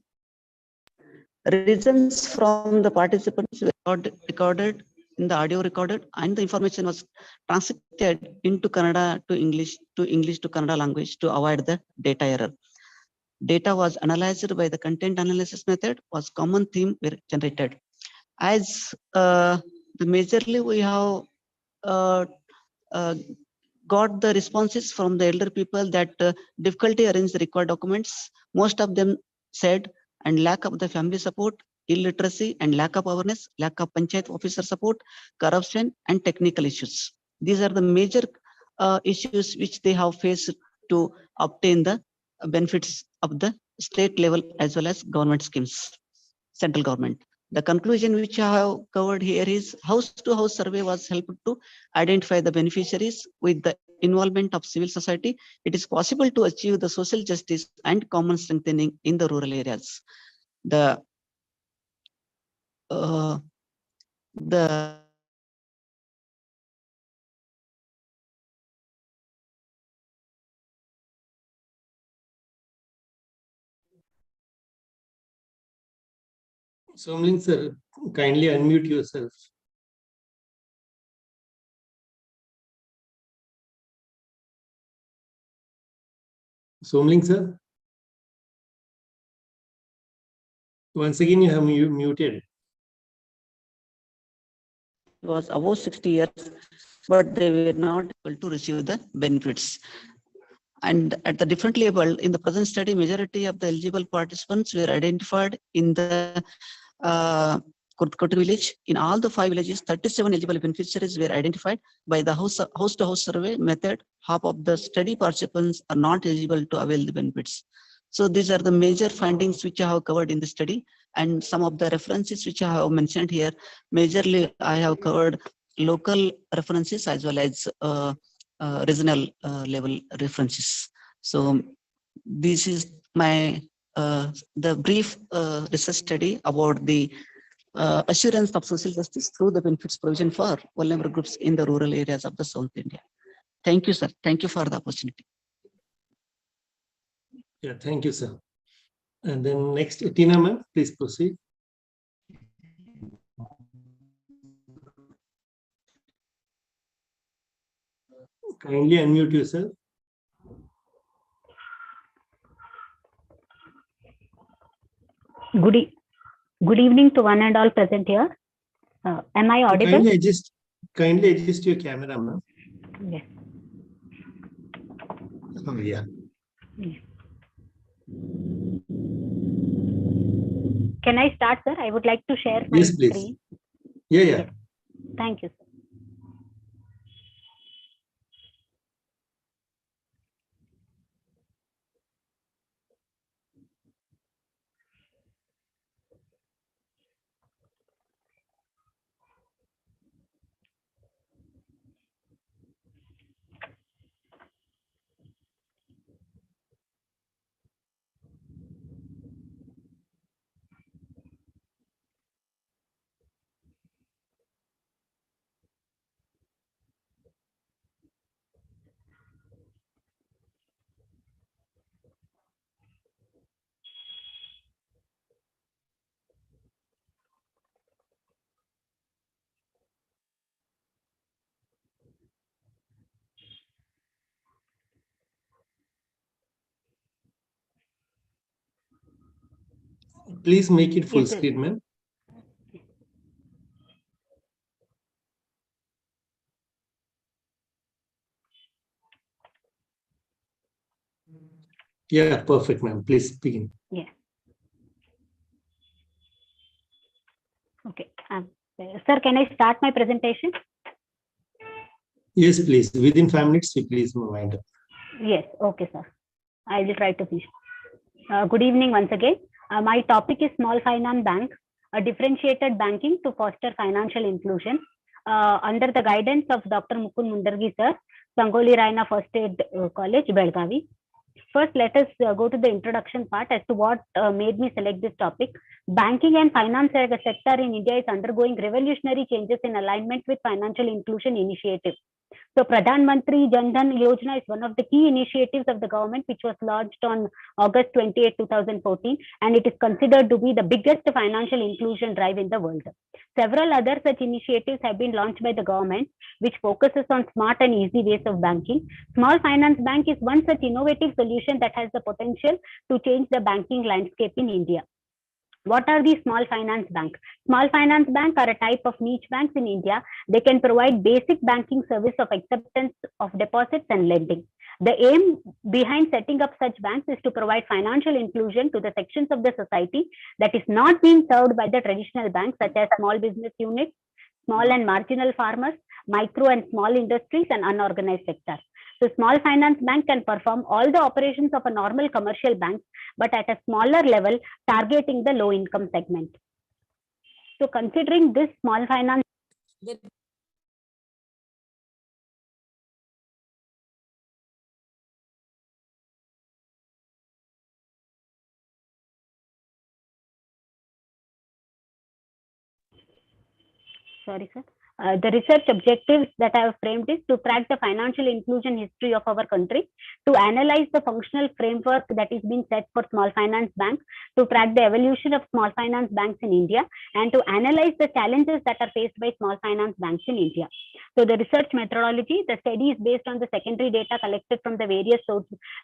Reasons from the participants were recorded in the audio recorded, and the information was translated into Kannada to English to Kannada language to avoid the data error. Data was analyzed by the content analysis method, was common theme were generated. As the majorly we have got the responses from the elder people that difficulty arrange the required documents. Most of them said, and lack of the family support, illiteracy and lack of awareness, lack of panchayat officer support, corruption and technical issues. These are the major issues which they have faced to obtain the benefits of the state level as well as government schemes, central government. The conclusion which I have covered here is house-to-house survey was helped to identify the beneficiaries. With the involvement of civil society, it is possible to achieve the social justice and common strengthening in the rural areas. The Somling sir, kindly unmute yourself. Somling sir. Once again, you have muted. Was above 60 years, but they were not able to receive the benefits. And at the different level, in the present study, majority of the eligible participants were identified in the Kotu village. In all the 5 villages, 37 eligible beneficiaries were identified by the house-to-house survey method. Half of the study participants are not eligible to avail the benefits. So these are the major findings which I have covered in the study, and some of the references which I have mentioned here. Majorly, I have covered local references as well as regional level references. So this is my the brief research study about the assurance of social justice through the benefits provision for vulnerable groups in the rural areas of the South India. Thank you, sir. Thank you for the opportunity. Yeah, thank you, sir. And then next, Tina ma'am, please proceed. Kindly unmute yourself. Good evening to one and all present here. Am I audible? Kindly adjust your camera, ma'am. Yes. Oh, yeah. Can I start, sir? I would like to share my Yes, please. screen. Yeah. Yes. Thank you, sir. Please make it full Yes, screen, ma'am. Yeah, perfect, ma'am. Please begin. Yeah. Okay. Sir, can I start my presentation? Yes, please. Within 5 minutes, please wind up. Yes, okay, sir. I will try to finish. Good evening once again. My topic is Small Finance Bank, a differentiated banking to foster financial inclusion. Under the guidance of Dr. Mukund Mundargi, sir, Sangoli Raina First Aid College, Belgavi. First, let us go to the introduction part as to what made me select this topic. Banking and finance sector in India is undergoing revolutionary changes in alignment with financial inclusion initiative. So Pradhan Mantri Jan Dhan Yojana is one of the key initiatives of the government, which was launched on August 28, 2014, and it is considered to be the biggest financial inclusion drive in the world. Several other such initiatives have been launched by the government, which focuses on smart and easy ways of banking. Small Finance Bank is one such innovative solution that has the potential to change the banking landscape in India. What are these small finance banks? Small finance banks are a type of niche banks in India. They can provide basic banking service of acceptance of deposits and lending. The aim behind setting up such banks is to provide financial inclusion to the sections of the society that is not being served by the traditional banks, such as small business units, small and marginal farmers, micro and small industries, and unorganized sector. So small finance bank can perform all the operations of a normal commercial bank, but at a smaller level, targeting the low income segment. So considering this small finance, sorry sir, the research objectives that I have framed is to track the financial inclusion history of our country, to analyze the functional framework that is being set for small finance banks, to track the evolution of small finance banks in India, and to analyze the challenges that are faced by small finance banks in India. So the research methodology, the study is based on the secondary data collected from the various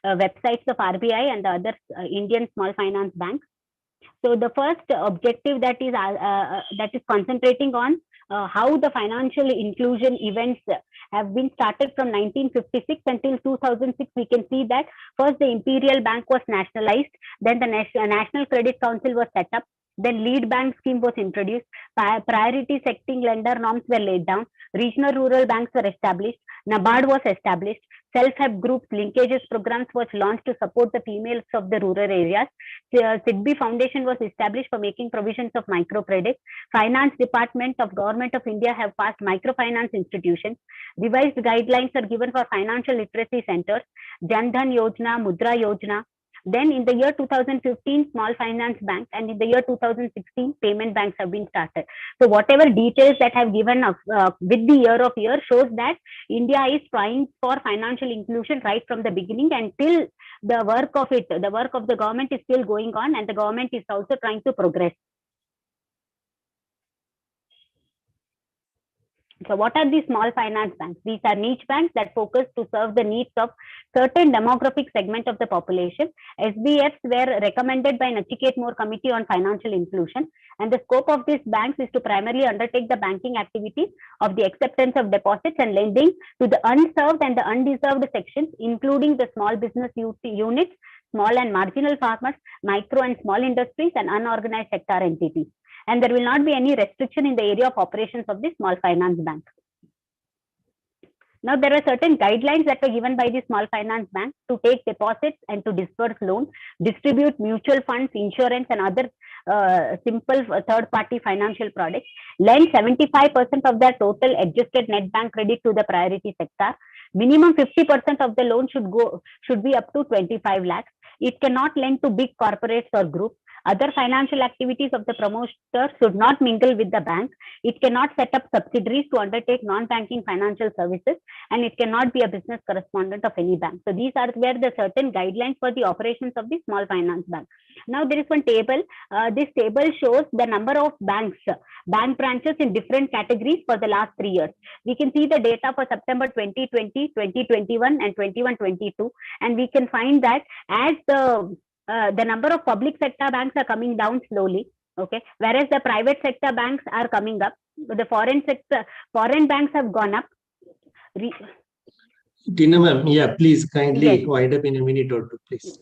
websites of RBI and the other Indian small finance banks. So the first objective that is concentrating on how the financial inclusion events have been started from 1956 until 2006. We can see that first the Imperial Bank was nationalized, then the National Credit Council was set up, then lead bank scheme was introduced, priority secting lender norms were laid down, regional rural banks were established, NABARD was established, self-help groups linkages programs was launched to support the females of the rural areas. SIDBI Foundation was established for making provisions of microcredit. Finance Department of Government of India have passed microfinance institutions. Revised guidelines are given for financial literacy centers, Jan Dhan Yojana, Mudra Yojana. Then in the year 2015, Small Finance Bank, and in the year 2016, payment banks have been started. So whatever details that have given with the year of year shows that India is trying for financial inclusion right from the beginning, and till the work of the government is still going on, and the government is also trying to progress. So what are these small finance banks? These are niche banks that focus to serve the needs of certain demographic segment of the population. SBFs were recommended by Nachikeet Moore Committee on Financial Inclusion, and the scope of these banks is to primarily undertake the banking activities of the acceptance of deposits and lending to the unserved and the undeserved sections, including the small business units, small and marginal farmers, micro and small industries, and unorganized sector entities. And there will not be any restriction in the area of operations of the small finance bank. Now, there are certain guidelines that were given by the small finance bank to take deposits and to disperse loans, distribute mutual funds, insurance, and other simple third-party financial products, lend 75% of their total adjusted net bank credit to the priority sector. Minimum 50% of the loan should be up to 25 lakhs. It cannot lend to big corporates or groups. Other financial activities of the promoter should not mingle with the bank. It cannot set up subsidiaries to undertake non-banking financial services, and it cannot be a business correspondent of any bank. So these are where the certain guidelines for the operations of the small finance bank. Now there is one table. This table shows the number of bank branches in different categories for the last 3 years. We can see the data for September 2020, 2021, and 21-22, and we can find that as the number of public sector banks are coming down slowly, okay, whereas the private sector banks are coming up. The foreign banks have gone up. Tina ma'am, yeah, please kindly wind up in a minute or two, please.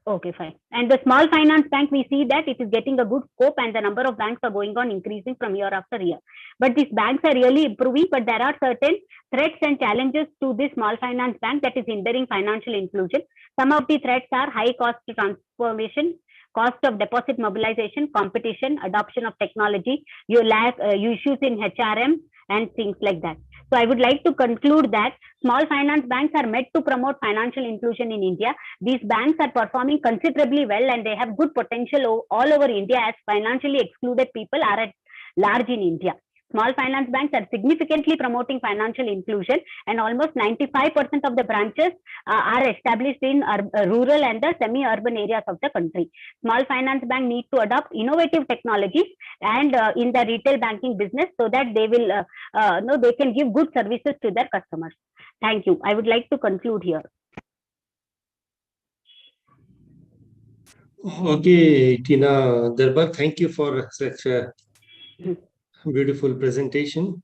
Okay, fine. And the small finance bank, we see that it is getting a good scope and the number of banks are going on increasing from year after year. But these banks are really improving, but there are certain threats and challenges to this small finance bank that is hindering financial inclusion. Some of the threats are high cost transformation, cost of deposit mobilization, competition, adoption of technology, you lack issues in HRM and things like that. So I would like to conclude that small finance banks are meant to promote financial inclusion in India. These banks are performing considerably well and they have good potential all over India as financially excluded people are at large in India. Small finance banks are significantly promoting financial inclusion and almost 95% of the branches are established in rural and the semi-urban areas of the country. Small finance bank need to adopt innovative technologies and in the retail banking business so that they will they can give good services to their customers. Thank you. I would like to conclude here. Okay, Tina Darbar, thank you for such a beautiful presentation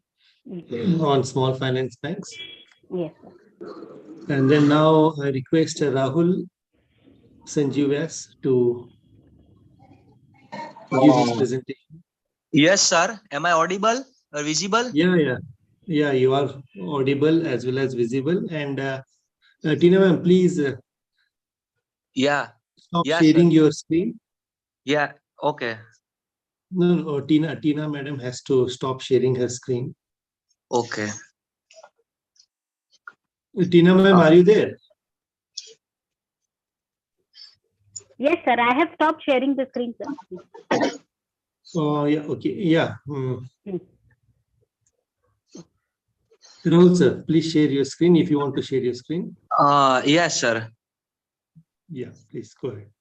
on small finance banks. Yes. And then now I request Rahul Sanjeevas to give his presentation. Yes, sir. Am I audible or visible? Yeah, you are audible as well as visible. And Tina ma'am, please stop sharing your screen. Yeah, okay. No, Tina madam has to stop sharing her screen. Okay. Tina ma'am, are you there? Yes, sir. I have stopped sharing the screen, sir. Oh, yeah, okay. Yeah. Rahul sir, please share your screen if you want to share your screen. Yes, sir. Yeah, please go ahead.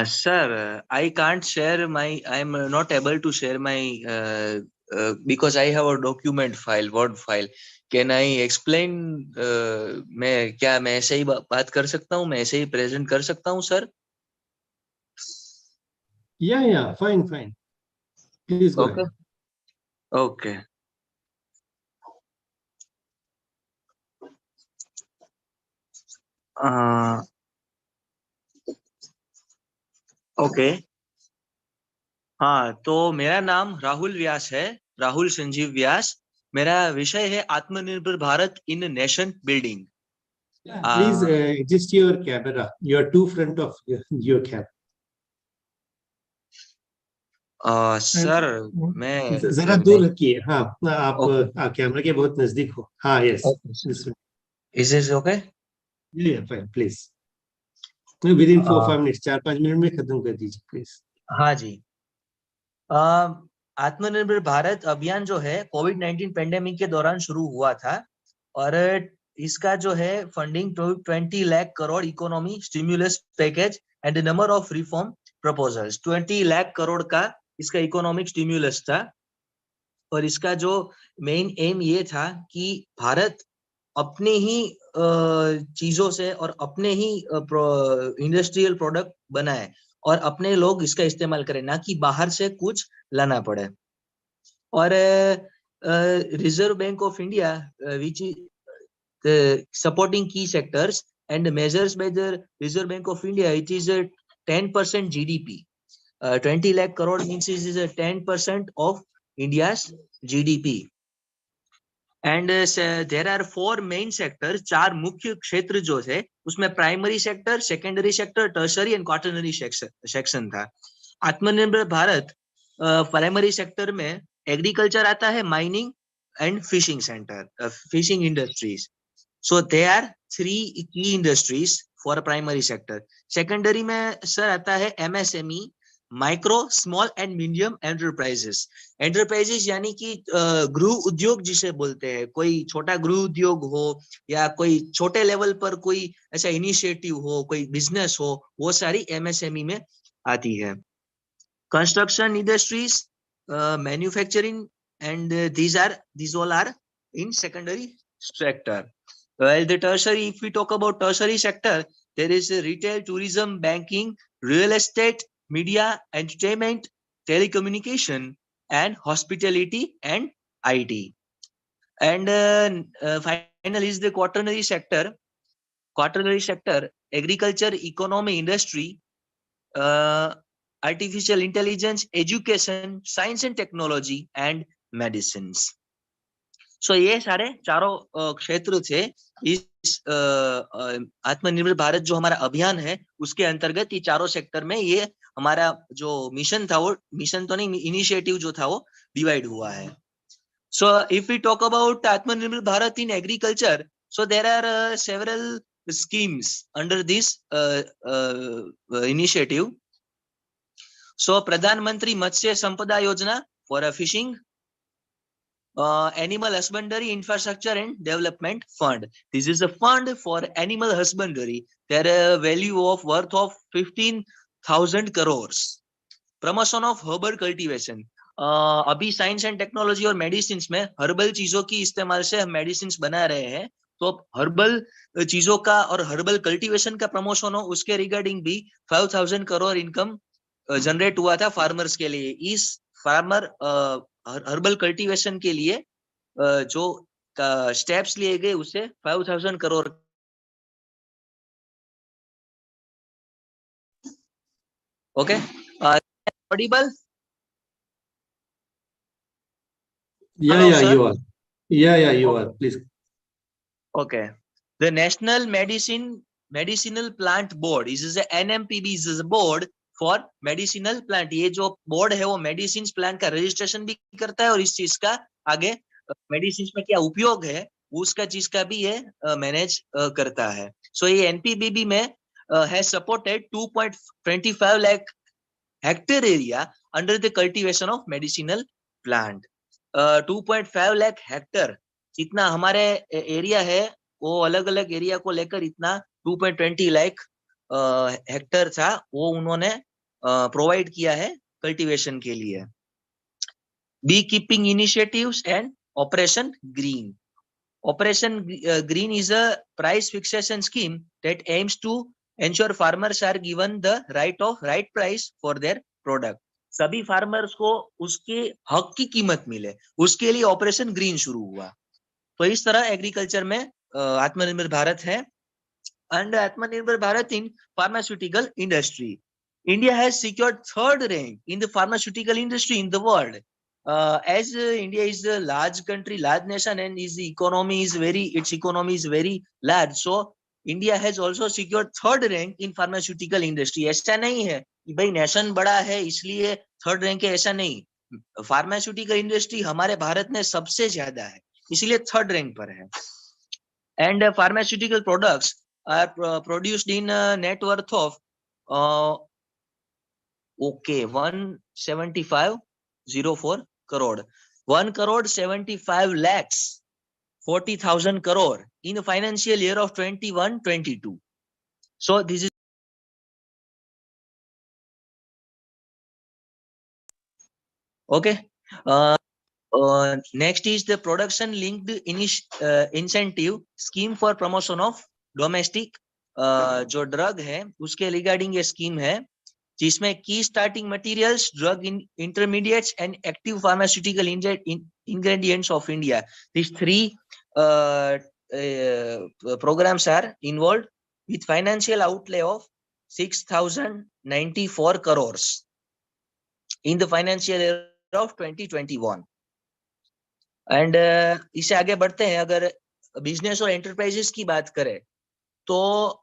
Sir, I can't share my, I'm not able to share my, because I have a document file, Word file. Can I explain? क्या मैं ऐसे ही बात कर सकता हूँ? मैं ऐसे ही present कर सकता हूँ, sir? Yeah, fine. Please go ahead. Okay. Okay हाँ, तो मेरा नाम राहुल व्यास है, राहुल संजीव व्यास. मेरा विषय है आत्मनिर्भर भारत इन nation building. Please adjust your camera. You are too front of your camera. Sir मैं जरा दूर रखिए. हाँ, आप कैमरा के बहुत नजदीक हो. हाँ, yes. Is this okay? Yeah, fine. Please. Within 4-5 minutes, 4-5 minute में खत्म कर दीजिए, please. हाँ जी. आत्मनिर्भर भारत अभियान जो है कोविड-19 पेंडेमिक के दौरान शुरू हुआ था और इसका जो है funding 20 lakh crore economy stimulus package and number of reform proposals. 20 lakh crore का इसका इकोनॉमिक स्टिमुलस था और इसका जो मेन एम ये था कि भारत अपने ही चीजों से और अपने ही इंडस्ट्रियल प्रोडक्ट बनाए और अपने लोग इसका इस्तेमाल करें, ना कि बाहर से कुछ लाना पड़े. और reserve bank of India which is supporting key sectors and measures by the reserve bank of India, it is 10% GDP. 20 lakh crore means it is 10% of India's GDP. And there are 4 main sector, 4 मुख्य क्षेत्र जो थे उसमें primary sector, secondary sector, tertiary and quaternary section था. Atmanirbhar Bharat primary sector में agriculture आता है, mining and fishing centre, fishing industries. So they are 3 की industries for primary sector. Secondary में सर आता है MSME, micro small and medium enterprises. Enterprises यानी कि गृह उद्योग जिसे बोलते हैं, कोई छोटा गृह उद्योग हो या कोई छोटे लेवल पर कोई ऐसा इनिशिएटिव हो, कोई बिजनेस हो, वो सारी MSME में आती है. Construction industries, manufacturing and these all are in secondary sector. While the tertiary, if we talk about tertiary sector, there is retail, tourism, banking, real estate, media, entertainment, telecommunication, and hospitality and IT. And finally is the quaternary sector. Quaternary sector: agriculture, economy, industry, artificial intelligence, education, science and technology, and medicines. So ये सारे चारों क्षेत्र थे इस आत्मनिर्भर भारत जो हमारा अभियान है उसके अंतर्गत ये चारों सेक्टर में ये हमारा जो मिशन था, वो मिशन तो नहीं, इनिशिएटिव जो था वो डिवाइड हुआ है. So if we talk about Atmanirbhar Bharat in agriculture, so there are several schemes under this initiative. So Pradhan Mantri Matsya Sampada Yojana for a fishing, Animal Husbandry Infrastructure and Development Fund. This is a fund for animal husbandry. There are value of worth of 15,000 crores. Promotion of herbal cultivation. अभी science and technology और medicine में herbal चीजों की इस्तेमाल से हम medicine बना रहे हैं, तो हर्बल चीजों का और हर्बल कल्टीवेशन का प्रमोशन हो उसके रिगार्डिंग भी 5,000 करोड़ इनकम जनरेट हुआ था फार्मर्स के लिए. इस फार्मर हर्बल कल्टीवेशन के लिए जो स्टेप्स लिए गए उससे 5,000 crore. Okay, Audible? Yeah, Hello, yeah, sir. you are. Yeah, you Okay. are. Please. Okay. The National Medicinal Plant Board is a NMPB is a board for medicinal plant. ये जो board है वो मेडिसिन प्लांट का registration भी करता है और इस चीज का आगे मेडिसिन में क्या उपयोग है उसका चीज का भी ये मैनेज करता है. सो ये एनपीबीबी में has supported 2.25 lakh hectare area under the cultivation of medicinal plant. 2.5 lakh Hector जितना हमारे एरिया है वो अलग अलग एरिया को लेकर इतना 2.20 लाख हेक्टर था वो उन्होंने प्रोवाइड किया है कल्टीवेशन के लिए. Beekeeping initiatives and operation green. Operation Green is a price fixation scheme that aims to ensure farmers are given the right price for their product. सभी फार्मर्स को उसके हक की कीमत मिले उसके लिए ऑपरेशन ग्रीन शुरू हुआ. तो इस तरह एग्रीकल्चर में आत्मनिर्भर भारत है. एंड आत्मनिर्भर Bharat in pharmaceutical industry. India has secured third rank in the pharmaceutical industry in the world. As India is a large country, large nation, and its economy is very large. So India has also secured third rank in pharmaceutical industry. ऐसा नहीं है कि भाई nation बड़ा है इसलिए third rank है, ऐसा नहीं. फार्मास्यूटिकल इंडस्ट्री हमारे भारत में सबसे ज्यादा है इसलिए थर्ड रैंक पर है. And pharmaceutical products are produced in net worth of 17504 crore, 1,75 lakhs 40,000 crore in the financial year of 21-22. So this is okay. Next is the production linked incentive scheme for promotion of domestic जो drug है उसके regarding ये scheme है जिसमें की starting materials, drug intermediates and active pharmaceutical ingredients of India. These three programs are involved with financial outlay of 6,094 crores in the financial year of 2021. And इससे आगे बढ़ते हैं. अगर बिजनेस और एंटरप्राइजेस की बात करें तो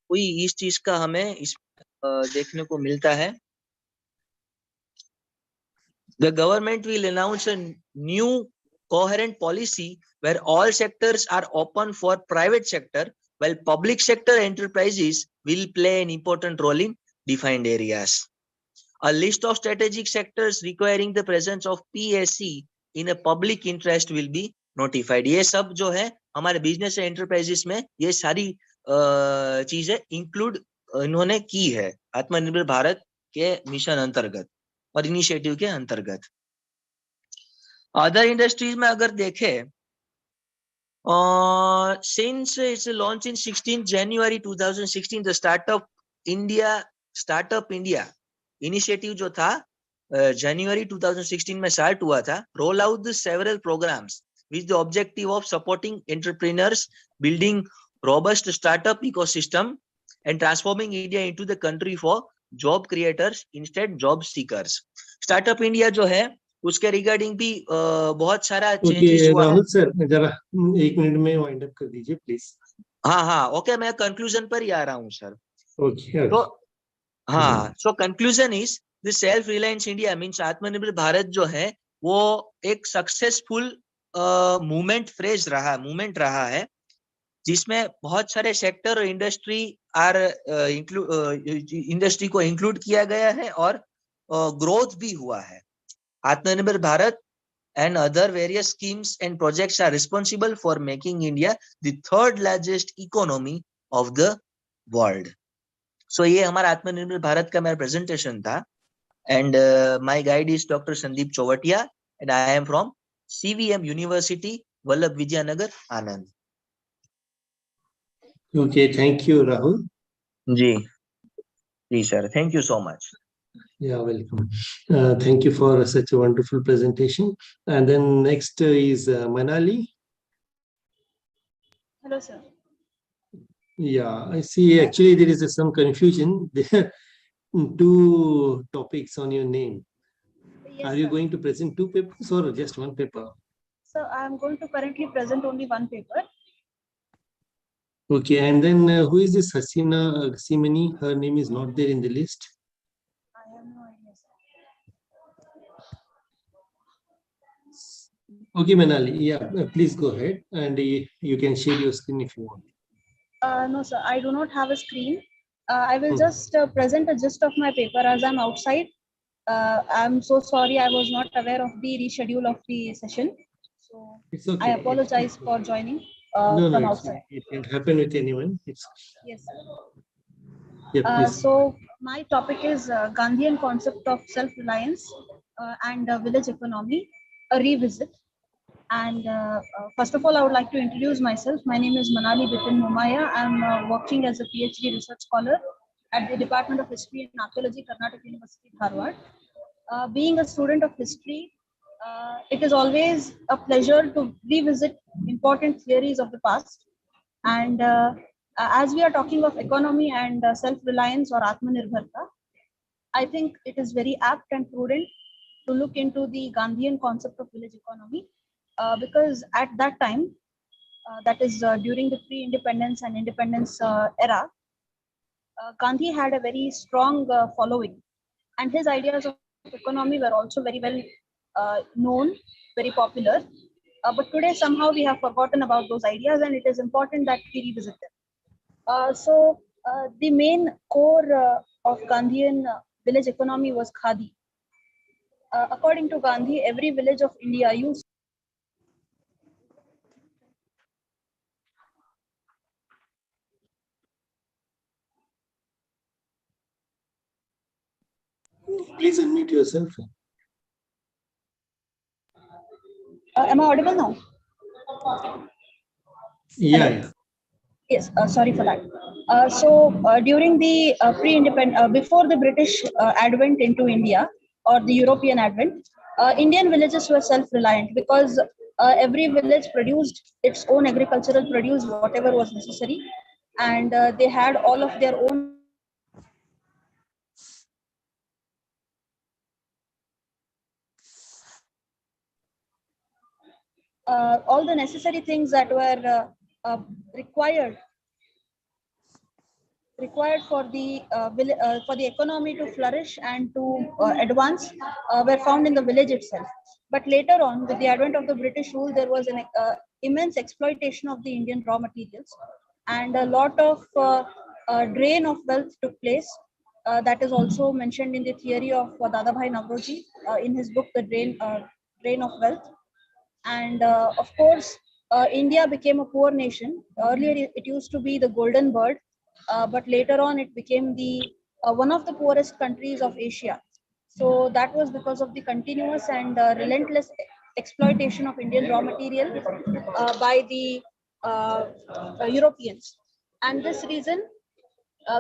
कोई इस चीज का हमें इस देखने को मिलता है. The government will announce a new coherent policy where all sectors are open for private sector while public sector enterprises will play an important role in defined areas. A list of strategic sectors requiring the presence of PSC in a public interest will be notified. ये सब जो है हमारे business enterprises में ये सारी चीजें include इन्होंने की है आत्मनिर्भर भारत के मिशन अंतर्गत और इनिशिएटिव के अंतर्गत. अदर इंडस्ट्रीज में अगर देखें, since it's launched in 16th January 2016, the Startup India initiative जो था January 2016 में start हुआ था, roll out the several programs with the objective of supporting entrepreneurs, building robust startup ecosystem, and transforming India into the country for job creators instead job seekers. Startup India जो है उसके regarding भी बहुत सारा changes हुआ है। Rahul sir जरा 1 minute में वाइंड अप कर दीजिए प्लीज। हाँ, ओके, मैं कंक्लूजन पर ही आ रहा हूँ सर। ओके, तो हाँ, so conclusion is the self reliance India means आत्मनिर्भर भारत जो है वो एक सक्सेसफुल मूवमेंट रहा है जिसमें बहुत सारे सेक्टर और इंडस्ट्री को इंक्लूड किया गया है और ग्रोथ भी हुआ है। आत्मनिर्भर Bharat and other various schemes and projects are responsible for making India the third largest economy of the world. So ये हमारा आत्मनिर्भर भारत का मेरा presentation था, and my guide is Dr. Sandeep Chovatia and I am from CVM University, Vallabh Vidyanagar, Anand. Okay, thank you, Rahul. Ji sir, thank you so much. Yeah, welcome. Thank you for such a wonderful presentation. And then next is Manali. Hello, sir. Yeah, I see. Actually, there is some confusion. There are 2 topics on your name. Yes, are you sir. going to present 2 papers or just 1 paper? So I am going to currently present only 1 paper. Okay, and then who is this Hasina Simani? Her name is not there in the list. I have no idea, sir. Okay, Manali, yeah, please go ahead and you can share your screen if you want. No, sir, I do not have a screen. I will just present a gist of my paper as I'm outside. I'm so sorry, I was not aware of the reschedule of the session. So it's okay. I apologize for joining no, from no, outside. It can happen with anyone. It's yes, sir. Yeah, please. So my topic is Gandhian concept of self-reliance and village economy, a revisit. And first of all, I would like to introduce myself. My name is Manali Bipin Momaya. I'm working as a PhD research scholar at the Department of History and Archaeology, Karnataka University, Dharwad. Being a student of history, it is always a pleasure to revisit important theories of the past. And as we are talking of economy and self-reliance or Atmanirbharta, I think it is very apt and prudent to look into the Gandhian concept of village economy. Because at that time, that is during the pre-independence and independence era, Gandhi had a very strong following, and his ideas of economy were also very well known, very popular. But today somehow we have forgotten about those ideas, and it is important that we revisit them. So the main core of Gandhian village economy was khadi. According to Gandhi, every village of India used Please unmute yourself. am I audible now? Yeah. Yes, sorry for that. So during the before the British advent into India or the European advent, Indian villages were self-reliant because every village produced its own agricultural produce, whatever was necessary, and they had all of their own all the necessary things that were required for the economy to flourish and to advance were found in the village itself. But later on, with the advent of the British rule, there was an immense exploitation of the Indian raw materials, and a lot of drain of wealth took place. That is also mentioned in the theory of Dadabhai Navroji in his book, The Drain of Wealth. And of course, India became a poor nation. Earlier, it used to be the golden bird, but later on, it became the one of the poorest countries of Asia. So that was because of the continuous and relentless exploitation of Indian raw material by the Europeans. And this reason,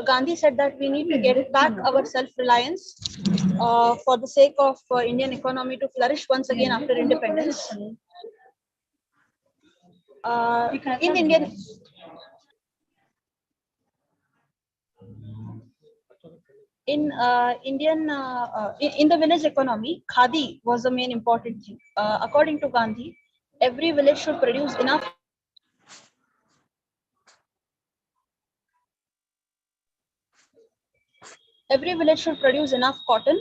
Gandhi said that we need to get back our self-reliance for the sake of Indian economy to flourish once again after independence. In Indian in the village economy, khadi was the main important thing. According to Gandhi, every village should produce enough cotton.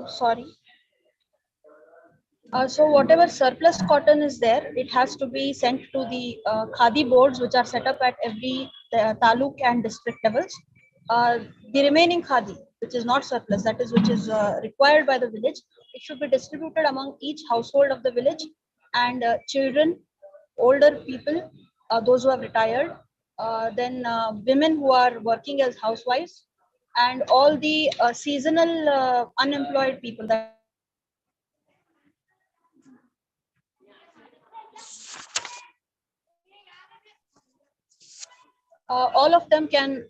Sorry. So whatever surplus cotton is there, it has to be sent to the khadi boards, which are set up at every taluk and district levels. The remaining khadi, which is not surplus, that is which is required by the village, it should be distributed among each household of the village, and children, older people, those who have retired, then women who are working as housewives, and all the seasonal unemployed people. That all of them can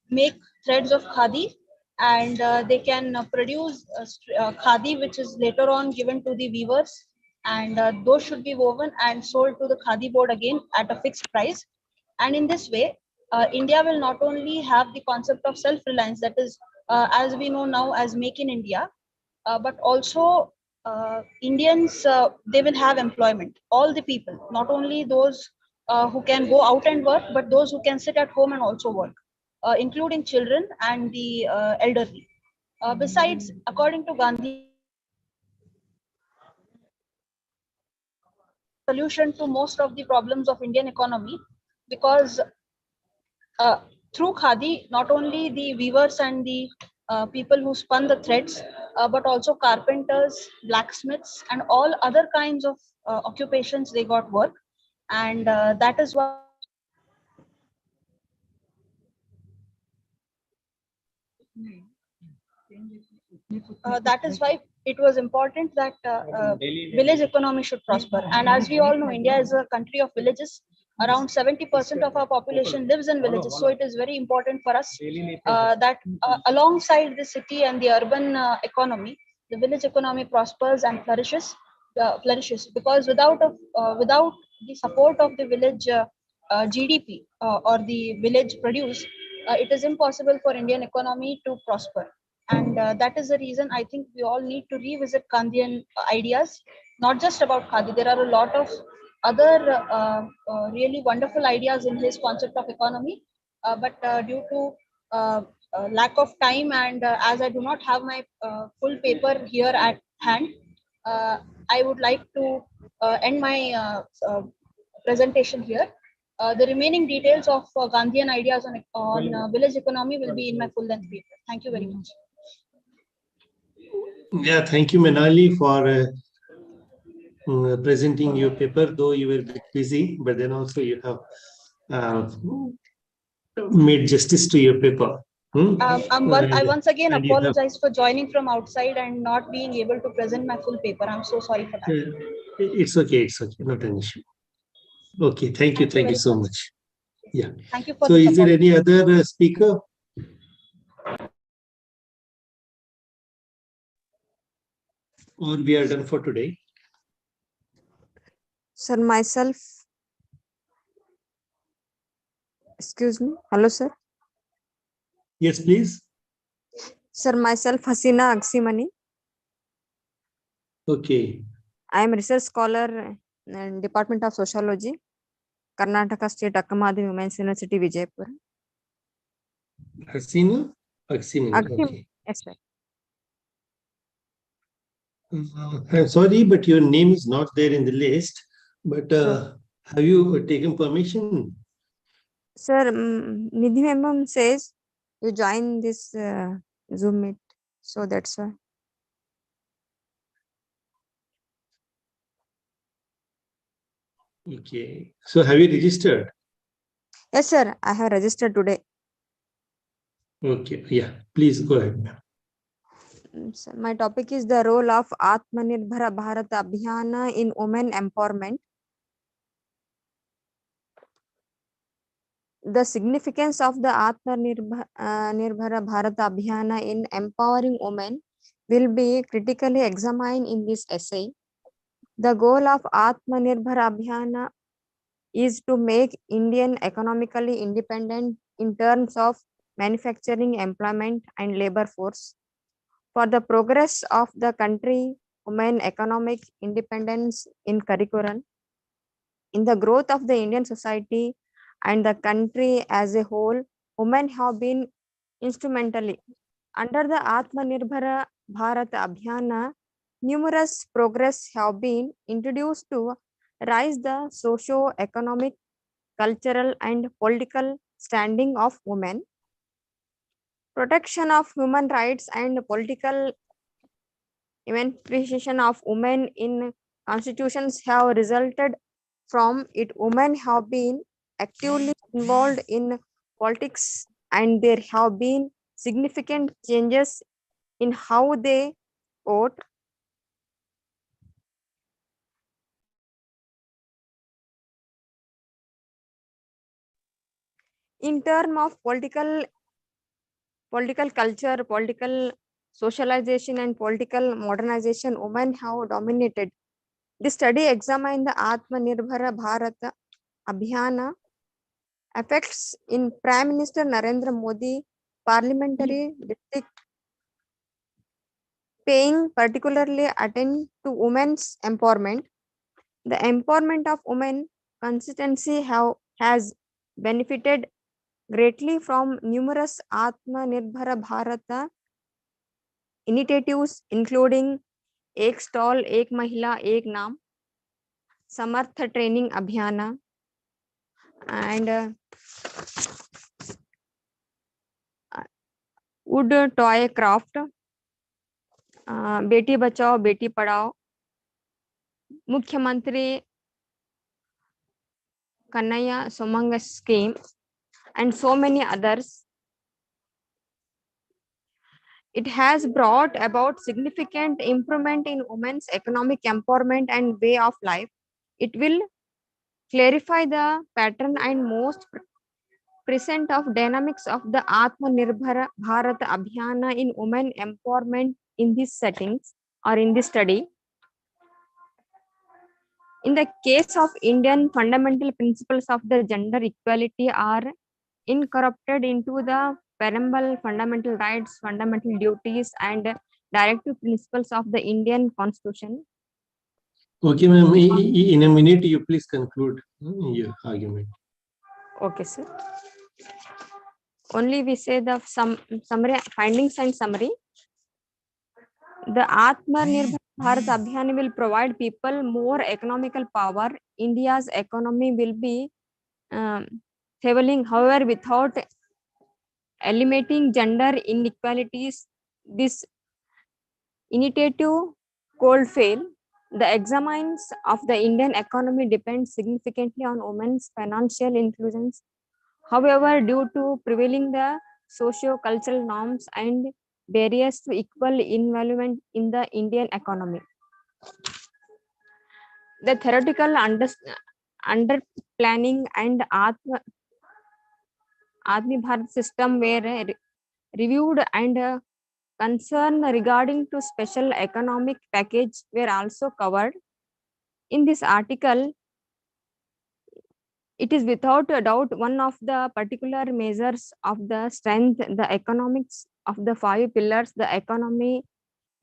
make threads of khadi, and they can produce khadi, which is later on given to the weavers, and those should be woven and sold to the khadi board again at a fixed price. And in this way, India will not only have the concept of self-reliance, that is, as we know now as Make in India, but also Indians, they will have employment. All the people, not only those who can go out and work, but those who can sit at home and also work, including children and the elderly. Besides, according to Gandhi, solution to most of the problems of Indian economy, because through khadi, not only the weavers and the people who spun the threads, but also carpenters, blacksmiths, and all other kinds of occupations, they got work. And that is why it was important that village economy should prosper. And as we all know, India is a country of villages. Around 70% of our population lives in villages. So it is very important for us that alongside the city and the urban economy, the village economy prospers and flourishes. Because without the support of the village GDP or the village produce, it is impossible for Indian economy to prosper. And that is the reason I think we all need to revisit Gandhian ideas, not just about khadi. There are a lot of other really wonderful ideas in his concept of economy, but due to lack of time, and as I do not have my full paper here at hand, I would like to end my presentation here. The remaining details of Gandhian ideas on village economy will be in my full length paper. Thank you very much. Yeah, thank you, Manali, for presenting your paper, though you were a bit busy, but then also you have made justice to your paper. I once again apologize for joining from outside and not being able to present my full paper. I'm so sorry for that. It's okay, not an issue. Okay, thank you so much. Yeah. Thank you for so, is there any other speaker? Or we are done for today? Sir, myself. Excuse me. Hello, sir. Yes, please. Sir, myself, Hasina Aksimani. Okay. I am a research scholar in Department of Sociology, Karnataka State Akkamadi Women's University, Vijaypur. Hasina Aksimani. Okay. Yes, sir. I'm sorry, but your name is not there in the list. But have you taken permission? Sir, Nidhi Ma'am says you join this Zoom meet, so that's why. Okay. So have you registered? Yes, sir. I have registered today. Okay. Yeah. Please go ahead, ma'am. So my topic is the role of Atmanirbhar Bharat Abhiyana in women empowerment. The significance of the Atmanirbhar Bharat Abhiyana in empowering women will be critically examined in this essay. The goal of Atmanirbhar Abhiyana is to make Indian economically independent in terms of manufacturing, employment, and labor force. For the progress of the country, women economic independence in curriculum, in the growth of the Indian society and the country as a whole, women have been instrumentally. Under the Atmanirbhar Bharat Abhiyana, numerous progress have been introduced to raise the socio-economic, cultural, and political standing of women. Protection of human rights and political emancipation of women in constitutions have resulted from it. Women have been actively involved in politics and there have been significant changes in how they vote. In terms of political culture, political socialization, and political modernization, women have dominated. The study examined the Atmanirbhar Bharat Abhiyana effects in Prime Minister Narendra Modi parliamentary district, paying particularly attention to women's empowerment. The empowerment of women constituency has benefited greatly from numerous Atmanirbhar Bharat initiatives, including Ek Stall, Ek Mahila, Ek Naam, Samarth Training Abhiyana, and wood toy craft, Beti Bachao Beti Padhao, मुख्यमंत्री Kanhaiya सुमंग scheme, and so many others. It has brought about significant improvement in women's economic empowerment and way of life. It will clarify the pattern and most present of dynamics of the Atmanirbhar Bharat Abhiyana in women empowerment in these settings or in this study. In the case of Indian, fundamental principles of the gender equality are incorporated into the preamble, fundamental rights, fundamental duties, and directive principles of the Indian Constitution. Okay, ma'am. In a minute, you please conclude your argument. Okay, sir. Only we say the summary findings and summary. The Atmanirbhar Bharat Abhiyan will provide people more economical power. India's economy will be favoring, however, without eliminating gender inequalities. This initiative could fail. The examines of the Indian economy depends significantly on women's financial inclusion. However, due to prevailing the socio-cultural norms and barriers to equal involvement in the Indian economy, the theoretical under planning and Atmi Bharat system were reviewed and concern regarding to special economic package were also covered. In this article, it is without a doubt one of the particular measures of the strength, the economics of the 5 pillars, the economy,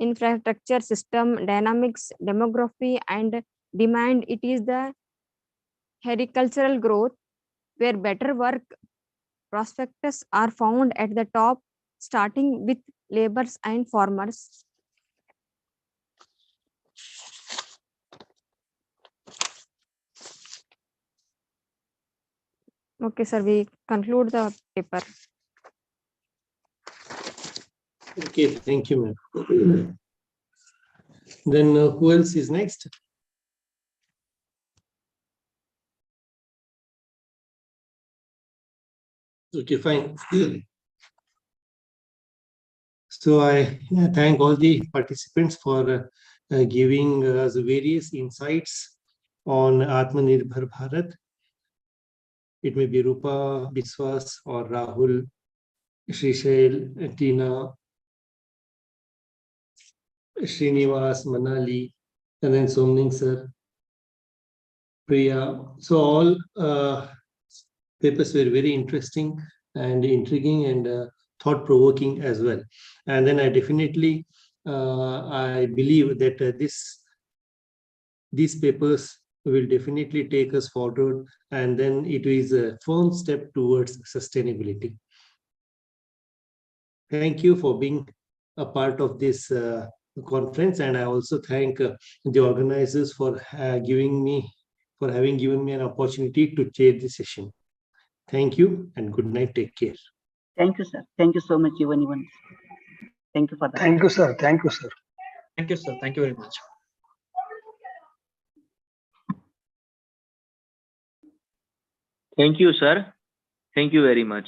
infrastructure, system, dynamics, demography, and demand. It is the agricultural growth where better work prospects are found at the top, starting with laborers and farmers. Okay, sir, we conclude the paper. Okay, thank you, ma'am. Then who else is next? Okay, fine. So I thank all the participants for giving us various insights on Atmanirbhar Bharat. It may be Rupa, Biswas, or Rahul, Srishail, Tina, Srinivas, Manali, and then Somning sir, Priya. So all papers were very interesting and intriguing and thought-provoking as well. And then I definitely, I believe that these papers will definitely take us forward, and then it is a firm step towards sustainability. Thank you for being a part of this conference, and I also thank the organizers for having given me an opportunity to chair this session. Thank you and good night. Take care. Thank you, sir. Thank you so much, even. Thank you for that. Thank you, sir. Thank you, sir. Thank you, sir. Thank you very much. Thank you, sir. Thank you very much.